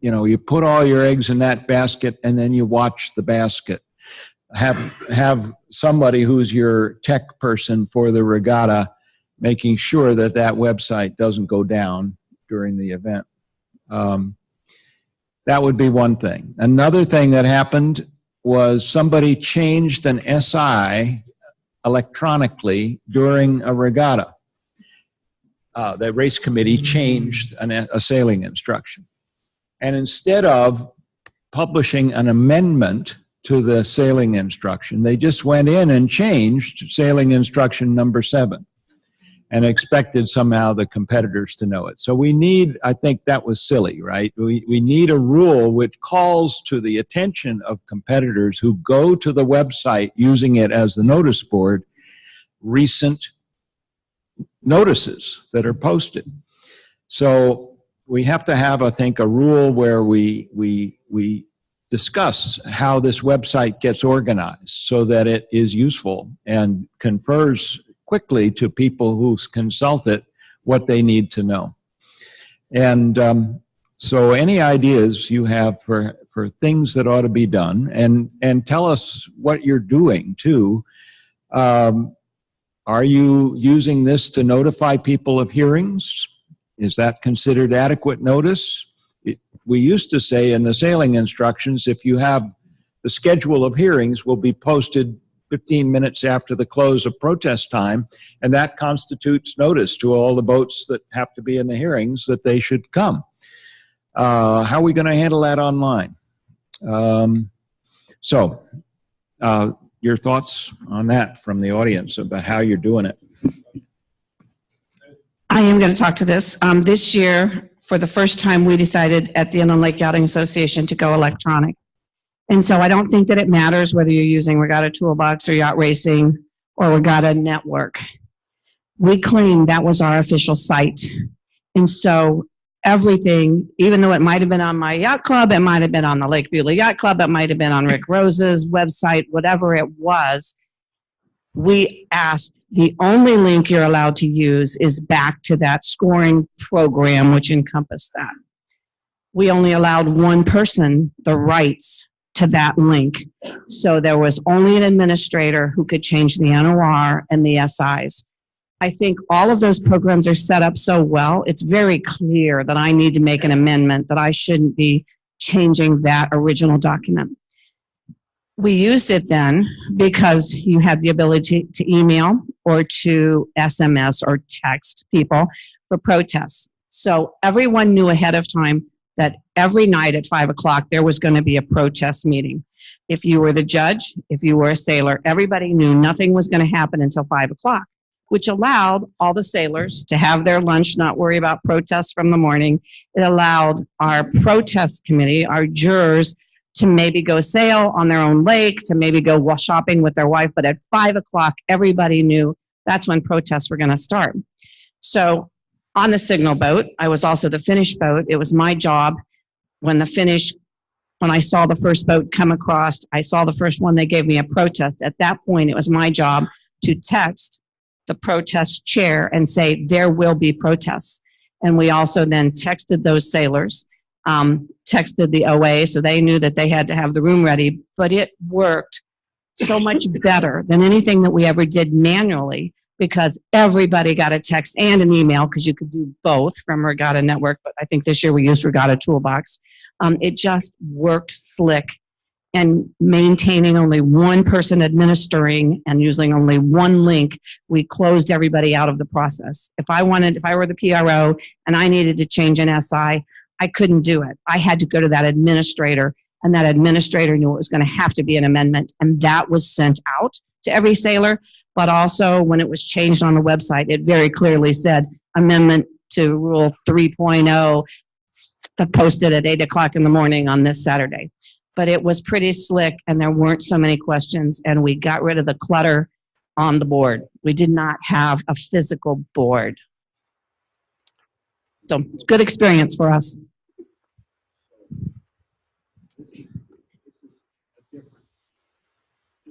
you know, you put all your eggs in that basket and then you watch the basket. Have somebody who's your tech person for the regatta making sure that that website doesn't go down during the event. That would be one thing. Another thing that happened was somebody changed an SI electronically during a regatta. The race committee changed a sailing instruction. And instead of publishing an amendment to the sailing instruction, they just went in and changed sailing instruction number 7 and expected somehow the competitors to know it. So we need, I think that was silly, right? We need a rule which calls to the attention of competitors who go to the website using it as the notice board, recent notices that are posted. So we have to have, I think, a rule where we discuss how this website gets organized so that it is useful and confers quickly to people who consult it what they need to know. And so any ideas you have for things that ought to be done, and tell us what you're doing too. Are you using this to notify people of hearings? Is that considered adequate notice? We used to say in the sailing instructions, if you have the schedule of hearings will be posted 15 minutes after the close of protest time, and that constitutes notice to all the boats that have to be in the hearings that they should come. How are we going to handle that online? Your thoughts on that from the audience about how you're doing it? I am going to talk to this. This year, for the first time, we decided at the Inland Lake Yachting Association to go electronic. And so I don't think that it matters whether you're using Regatta Toolbox or Yacht Racing or Regatta Network. We claimed that was our official site. And so everything, even though it might have been on my yacht club, it might have been on the Lake Beulah Yacht Club, it might have been on Rick Rose's website, whatever it was, we asked the only link you're allowed to use is back to that scoring program, which encompassed that. We only allowed one person the rights to that link. So there was only an administrator who could change the NOR and the SIs. I think all of those programs are set up so well, it's very clear that I need to make an amendment, that I shouldn't be changing that original document. We used it then because you had the ability to email or to SMS or text people for protests. So everyone knew ahead of time that every night at 5 o'clock there was going to be a protest meeting. If you were the judge, if you were a sailor, everybody knew nothing was going to happen until 5 o'clock, which allowed all the sailors to have their lunch, not worry about protests from the morning. It allowed our protest committee, our jurors, to maybe go sail on their own lake, to maybe go shopping with their wife. But at 5 o'clock, everybody knew that's when protests were going to start. So on the signal boat, I was also the finish boat. It was my job when I saw the first boat come across, I saw the first one, they gave me a protest. At that point, it was my job to text the protest chair and say, there will be protests. And we also then texted those sailors, texted the OA, so they knew that they had to have the room ready, but it worked so much better than anything that we ever did manually, because everybody got a text and an email, because you could do both from Regatta Network, but I think this year we used Regatta Toolbox. It just worked slick, and maintaining only one person administering and using only one link, we closed everybody out of the process. If I were the PRO and I needed to change an SI, I couldn't do it. I had to go to that administrator, and that administrator knew it was going to have to be an amendment, and that was sent out to every sailor. But also when it was changed on the website, it very clearly said amendment to Rule 3.0 posted at 8 o'clock in the morning on this Saturday. But it was pretty slick, and there weren't so many questions, and we got rid of the clutter on the board. We did not have a physical board. So good experience for us.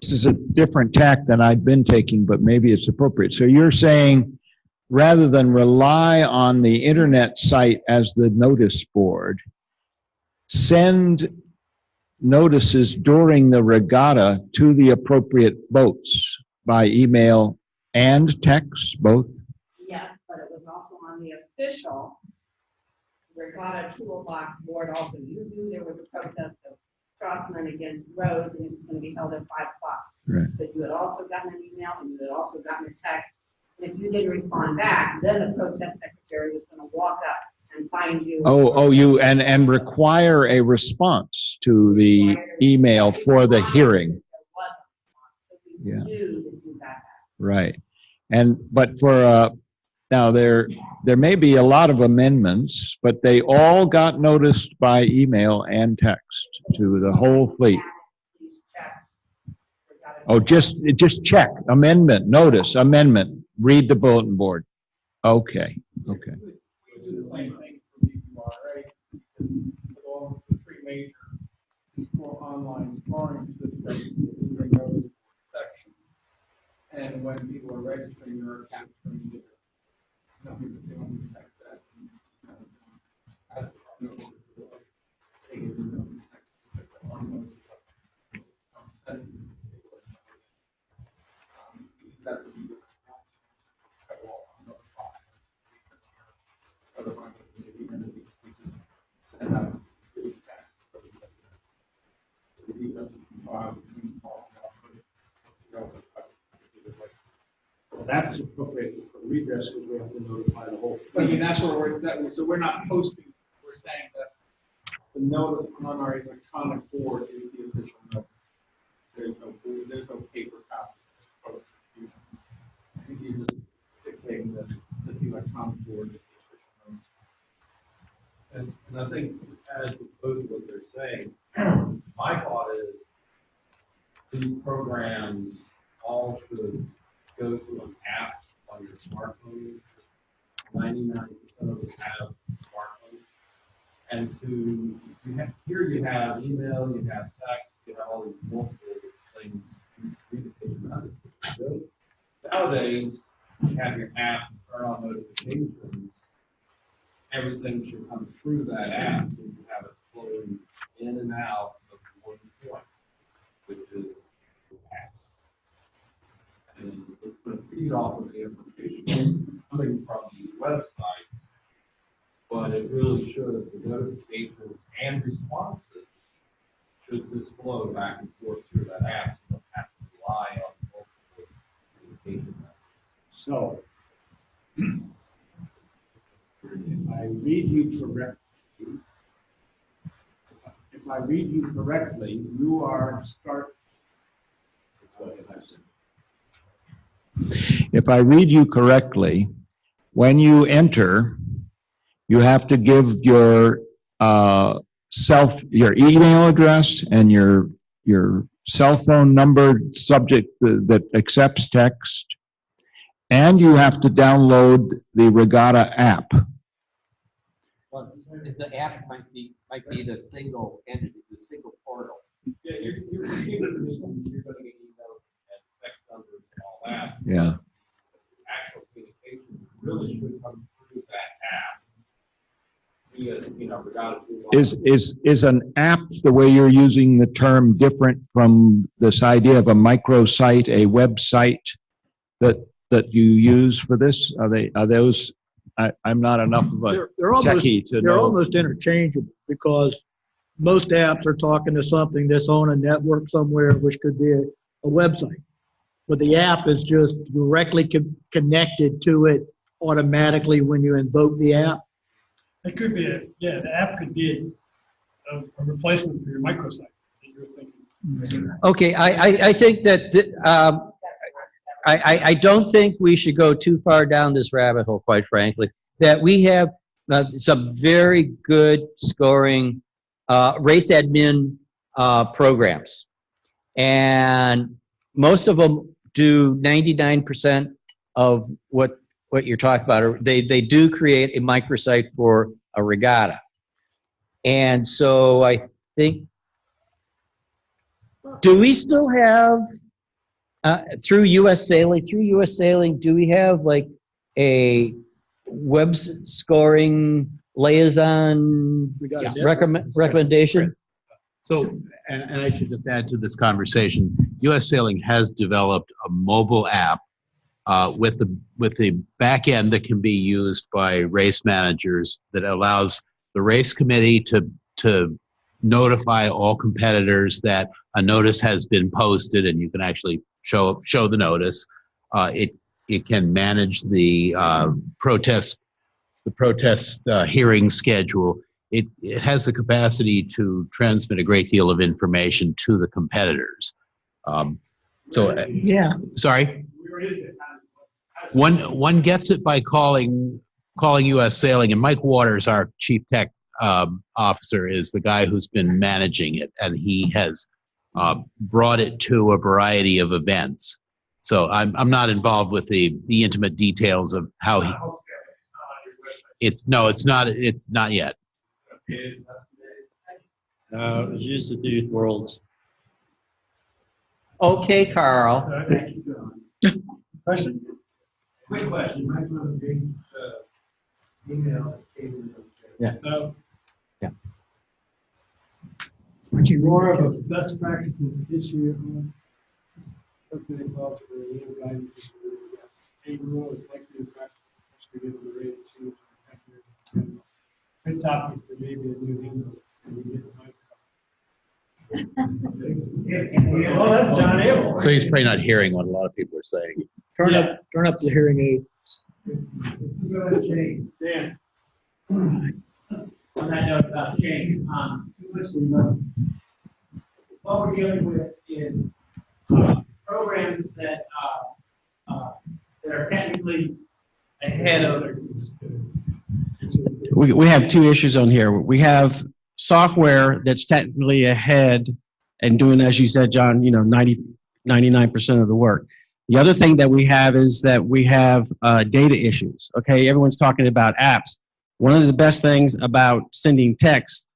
This is a different tack than I'd been taking, but maybe it's appropriate. So you're saying rather than rely on the internet site as the notice board, send notices during the regatta to the appropriate boats by email and text, both? Yes, but it was also on the official regatta toolbox board also. You knew there was a protest of Charleston against Rhodes and it was going to be held at 5 o'clock. Right. But you had also gotten an email and you had also gotten a text. And if you didn't respond back, then the protest secretary was going to walk up and find you. And require a response to the email for the hearing. So we Yeah. knew that you got that. Right. But for, now there may be a lot of amendments, but they all got noticed by email and text to the whole fleet. Oh, just check, amendment, notice, amendment, read the bulletin board. Okay, okay. We do the same thing for BQRA, with all the three major online scoring systems, they go to the section. And when people are registering their accounts, nothing that they want to check that. Well, that's appropriate for redress because we have to notify the whole. I mean, that's where so we're not posting, we're saying that the notice on our electronic board is the official notice. There's no paper copy. I think you're just dictating that this electronic board is the official notice. And I think as opposed to what they're saying, my thought is these programs all should go to an app on your smartphone. 99% of us have smartphones. And here you have email, you have text, you have all these multiple things you communicate about it. Nowadays, you have your app, turn on notifications. Everything should come through that app, so you have it flowing in and out of one point, which is the app. And it's going to feed off of the information coming from these websites, but it really should, the notifications and responses should just flow back and forth through that app. You don't have to rely on multiple communication methods. So, if I read you correctly, you are If I read you correctly, when you enter, you have to give your your email address and your cell phone number subject that accepts text, and you have to download the Regatta app. Well, the app might be the single entity, the single portal. Yeah, you're receiving me, you're going to get emails and text numbers and all that. Yeah. Actual communication really should come through that app. Via, Regatta toolbox. Is an app, the way you're using the term, different from this idea of a microsite, a website that you use for this? Are those? I'm not enough of a techie to know. They're almost interchangeable because most apps are talking to something that's on a network somewhere, which could be a website. But the app is just directly connected to it automatically when you invoke the app. It could be the app could be a replacement for your microsite that you're thinking. Okay, I think that, I don't think we should go too far down this rabbit hole, quite frankly, that we have some very good scoring race admin programs. And most of them do 99% of what you're talking about. They do create a microsite for a regatta. And so I think, do we still have, through U.S. Sailing, do we have like a web scoring liaison recommendation? So, and I should just add to this conversation, U.S. Sailing has developed a mobile app with the back end that can be used by race managers that allows the race committee to notify all competitors that a notice has been posted, and you can actually show the notice. It can manage the protest hearing schedule. It has the capacity to transmit a great deal of information to the competitors. Yeah. Sorry. One gets it by calling U.S. Sailing, and Mike Waters, our chief tech officer, is the guy who's been managing it, and he has brought it to a variety of events. So I'm not involved with the intimate details of how he. It's not yet. It was used at the Youth Worlds. Okay, Carl. Thank you, John. Question? Quick question. I found a big email that came in. Yeah. So, More more of a best practices issue. Something that calls for a little guidance. A rule is likely to practice especially given the rate of change. Good topic for maybe a new English. And we get the mic. Oh, that's John Abel. So he's probably not hearing what a lot of people are saying. Turn up the hearing aid. Go ahead, change. Dan. On that note about change, what we're dealing with is programs that are technically ahead of. We have two issues on here. We have software that's technically ahead and doing, as you said, John, 99% of the work. The other thing that we have is that we have data issues. Okay, everyone's talking about apps. One of the best things about sending text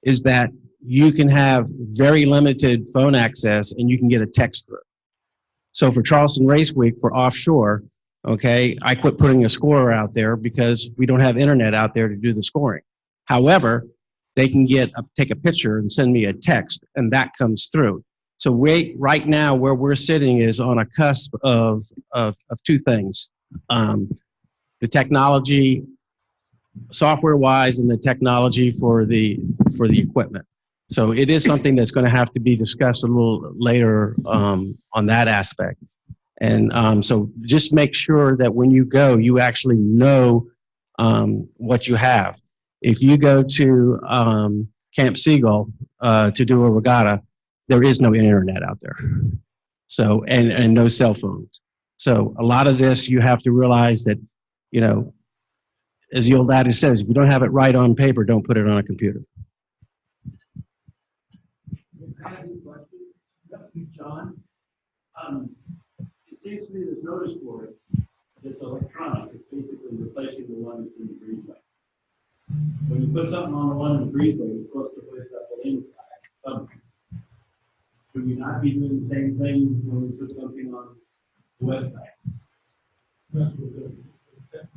is that you can have very limited phone access and you can get a text through. So for Charleston Race Week for offshore, okay, I quit putting a scorer out there because we don't have internet out there to do the scoring. However, they can take a picture and send me a text, and that comes through. So right now where we're sitting is on a cusp of two things. The technology, software-wise, and the technology for the equipment. So it is something that's going to have to be discussed a little later on that aspect. And so just make sure that when you go, you actually know what you have. If you go to Camp Seagull to do a regatta, there is no internet out there. So, and no cell phones. So a lot of this, you have to realize that, as the old adage says, if you don't have it right on paper, don't put it on a computer. John, it seems to me there's notice board that's electronic. It's basically replacing the one that's in the breezeway. When you put something on the one in the breezeway, you're supposed to put it up the link somewhere. Should we not be doing the same thing when we put something on the website?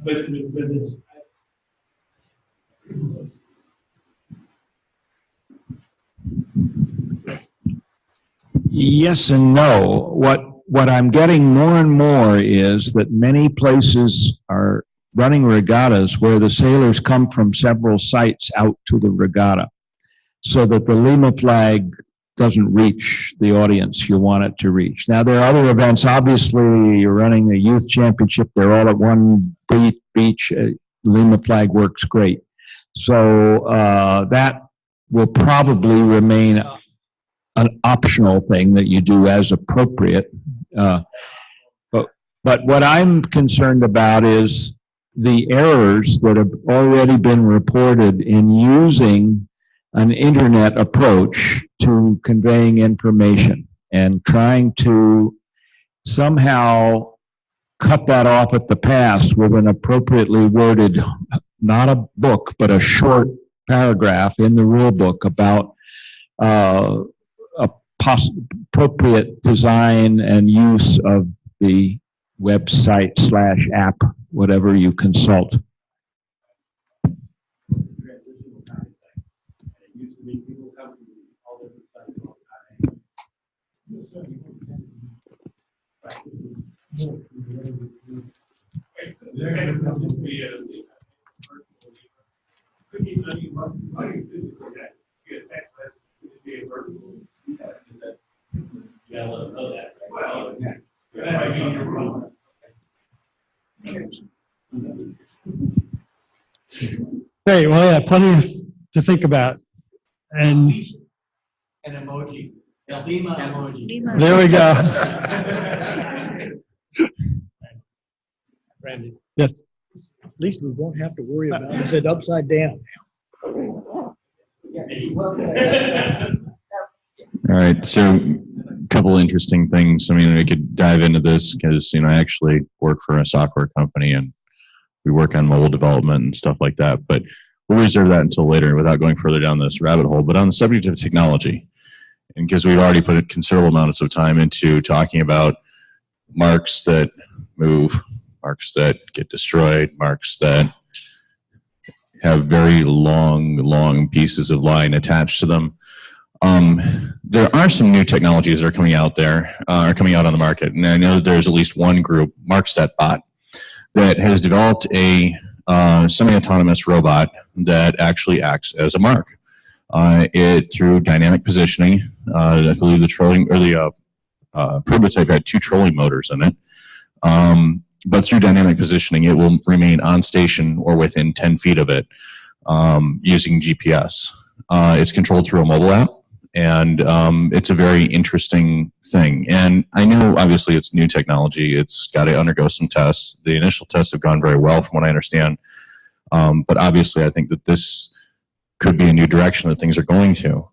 But it's. Yes and no. What I'm getting more and more is that many places are running regattas where the sailors come from several sites out to the regatta, so that the Lima flag doesn't reach the audience you want it to reach. Now, there are other events. Obviously, you're running a youth championship. They're all at one beach. Lima flag works great. So that will probably remain an optional thing that you do as appropriate. But what I'm concerned about is the errors that have already been reported in using an internet approach to conveying information and trying to somehow cut that off at the pass with an appropriately worded, not a book, but a short paragraph in the rule book about appropriate design and use of the website /app, whatever you consult. Yeah, let them know that. Great, well, yeah, plenty to think about. And An emoji. Yeah, Lima emoji. there we go. Randy. Yes. At least we won't have to worry about it upside down. All right, so a couple interesting things. I mean, we could dive into this because, I actually work for a software company and we work on mobile development and stuff like that, but we'll reserve that until later without going further down this rabbit hole. But on the subject of technology, and because we've already put a considerable amounts of time into talking about marks that move, marks that get destroyed, marks that have very long pieces of line attached to them. There are some new technologies that are coming out there, are coming out on the market. And I know that there's at least one group, MarkSetBot, that has developed a semi-autonomous robot that actually acts as a mark. It through dynamic positioning, I believe the trolling or the prototype had 2 trolling motors in it. But through dynamic positioning, it will remain on station or within 10 feet of it using GPS. It's controlled through a mobile app, and it's a very interesting thing. And I know, obviously, it's new technology. It's got to undergo some tests. The initial tests have gone very well, from what I understand. But obviously, I think that this could be a new direction that things are going to.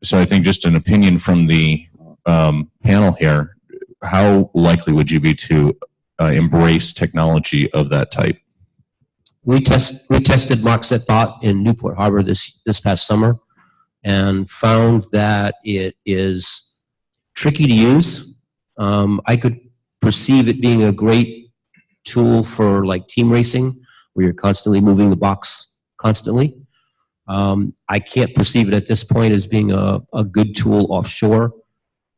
So I think just an opinion from the panel here, how likely would you be to embrace technology of that type? We tested MarkSetBot in Newport Harbor this past summer and found that it is tricky to use. I could perceive it being a great tool for like team racing, where you're constantly moving the box constantly. I can't perceive it at this point as being a good tool offshore.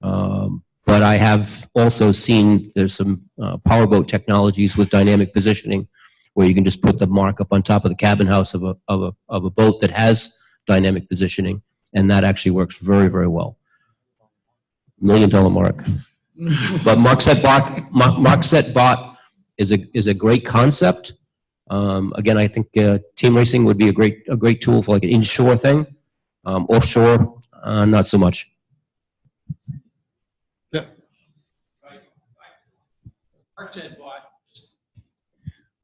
But I have also seen there's some powerboat technologies with dynamic positioning, where you can just put the mark up on top of the cabin house of a boat that has dynamic positioning, and that actually works very, very well. $1 million mark. But MarkSetBot is a great concept. Again, I think team racing would be a great tool for like an inshore thing. Offshore, not so much.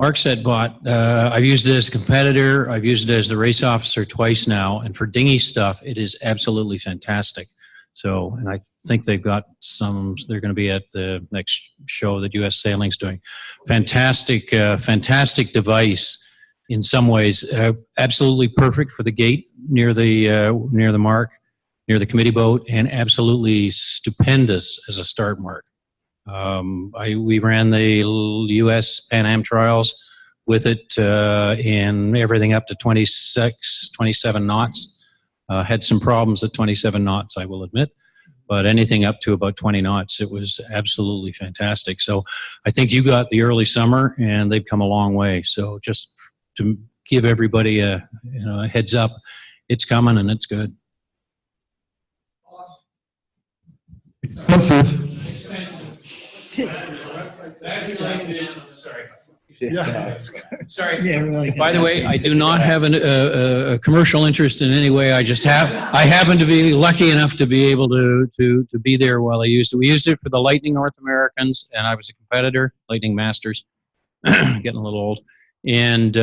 MarkSetBot, I've used it as a competitor. I've used it as the race officer twice now. And for dinghy stuff, it is absolutely fantastic. So, and I think they've got they're going to be at the next show that U.S. Sailing's doing. Fantastic device in some ways. Absolutely perfect for the gate near the mark, near the committee boat, and absolutely stupendous as a start mark. We ran the U.S. Pan Am trials with it in everything up to 27 knots. Had some problems at 27 knots, I will admit, but anything up to about 20 knots, it was absolutely fantastic. So I think you got the early summer, and they've come a long way. So just to give everybody a heads up, it's coming and it's good. Expensive. Sorry. Yeah, really. By the way, I do not have a commercial interest in any way. I happen to be lucky enough to be able to be there while I used it. We used it for the Lightning North Americans, and I was a competitor, Lightning Masters, getting a little old. And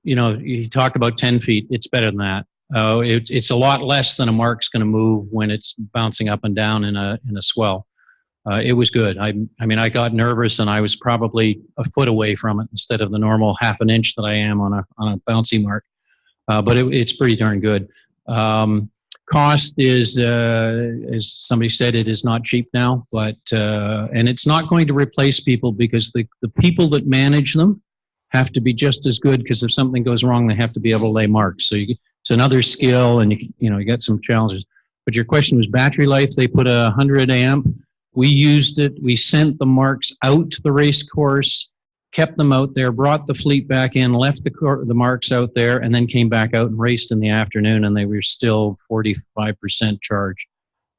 you talked about 10 feet. It's better than that. It's a lot less than a mark's going to move when it's bouncing up and down in a swell. It was good. I mean, I got nervous, and I was probably a foot away from it instead of the normal half an inch that I am on a bouncy mark. But it's pretty darn good. Cost is, as somebody said, it is not cheap now, but and it's not going to replace people, because the people that manage them have to be just as good, because if something goes wrong, they have to be able to lay marks. So it's another skill, and you got some challenges. But your question was battery life. They put a 100 amp. We used it. We sent the marks out to the race course, kept them out there, brought the fleet back in, left the marks out there, and then came back out and raced in the afternoon, and they were still 45% charged.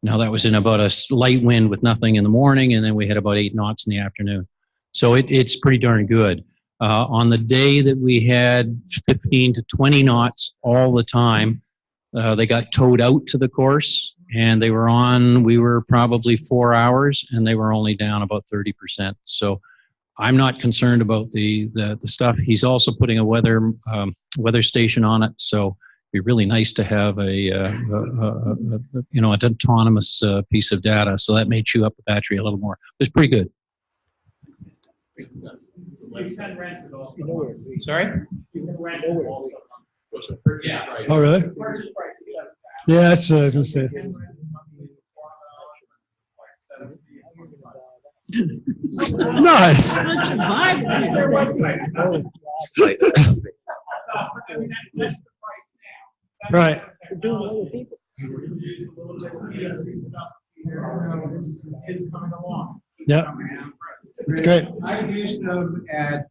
Now, that was in about a light wind with nothing in the morning, and then we had about 8 knots in the afternoon. So it's pretty darn good. On the day that we had 15 to 20 knots all the time, they got towed out to the course, and we were probably 4 hours, and they were only down about 30%. So I'm not concerned about the stuff. He's also putting a weather station on it, so it'd be really nice to have an autonomous piece of data. So that may chew up the battery a little more. It's pretty good. Sorry? Yeah. Oh, really? Yeah, that's what I was going to say. Nice. Right. Yeah. It's great. I've used them at,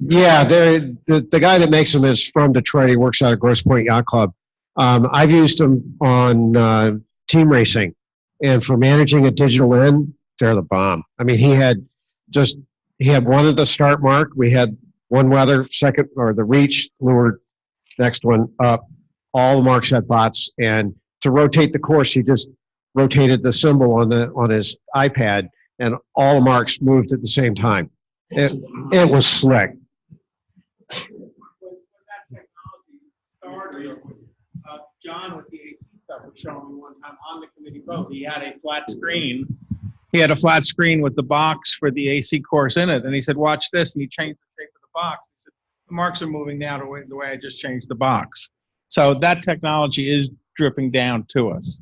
yeah, the guy that makes them is from Detroit. He works out at Grosse Pointe Yacht Club. I've used them on team racing, and for managing a digital end, they're the bomb. I mean, he had one at the start mark. We had one weather, second, or the reach, lured, next one up. All the marks had bots, and to rotate the course, he just rotated the symbol on his iPad, and all the marks moved at the same time. It was slick. John with the AC stuff was showing me one time on the committee boat. He had a flat screen. He had a flat screen with the box for the AC course in it. And he said, watch this. And he changed the shape of the box. He said, the marks are moving now the way I just changed the box. So that technology is dripping down to us.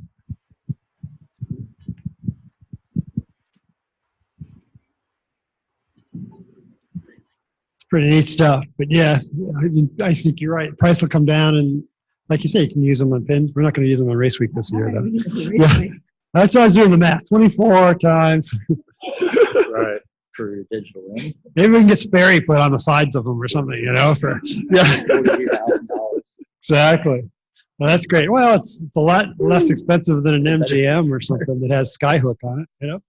It's pretty neat stuff. But yeah, I think you're right. Price will come down, and like you say, you can use them on pins. We're not going to use them on race week this year, though. Yeah, that's why I was doing the math. 24 times. Right, for your digital end. Maybe we can get Sperry put on the sides of them or something, yeah. Exactly. Well, that's great. Well, it's a lot less expensive than an MGM or something that has Skyhook on it,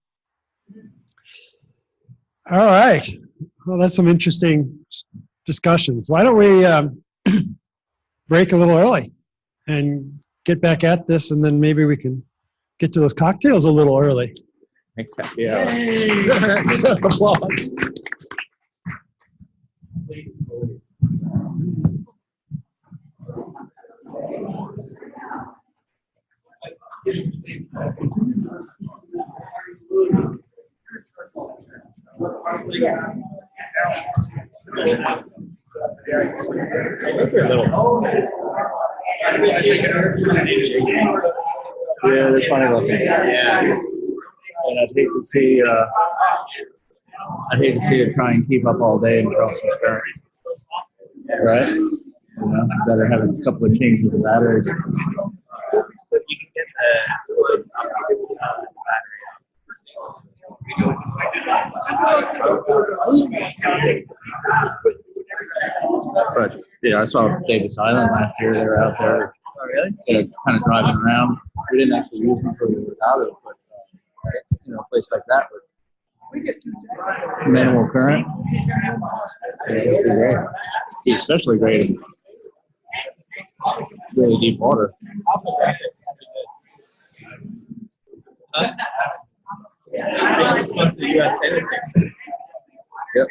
All right. Well, that's some interesting discussions. Why don't we break a little early and get back at this, and then maybe we can get to those cocktails a little early. Yeah. Applause. Yeah, they're funny looking. Yeah. And I'd hate to see it try and keep up all day in Charleston Square. Right? Better have a couple of changes of batteries. You can get the But yeah, I saw Davis Island last year. They were out there, kind of driving around. We didn't actually use them for without it, but a place like that with minimal current, it'd be great. It's especially great in really deep water. Yep.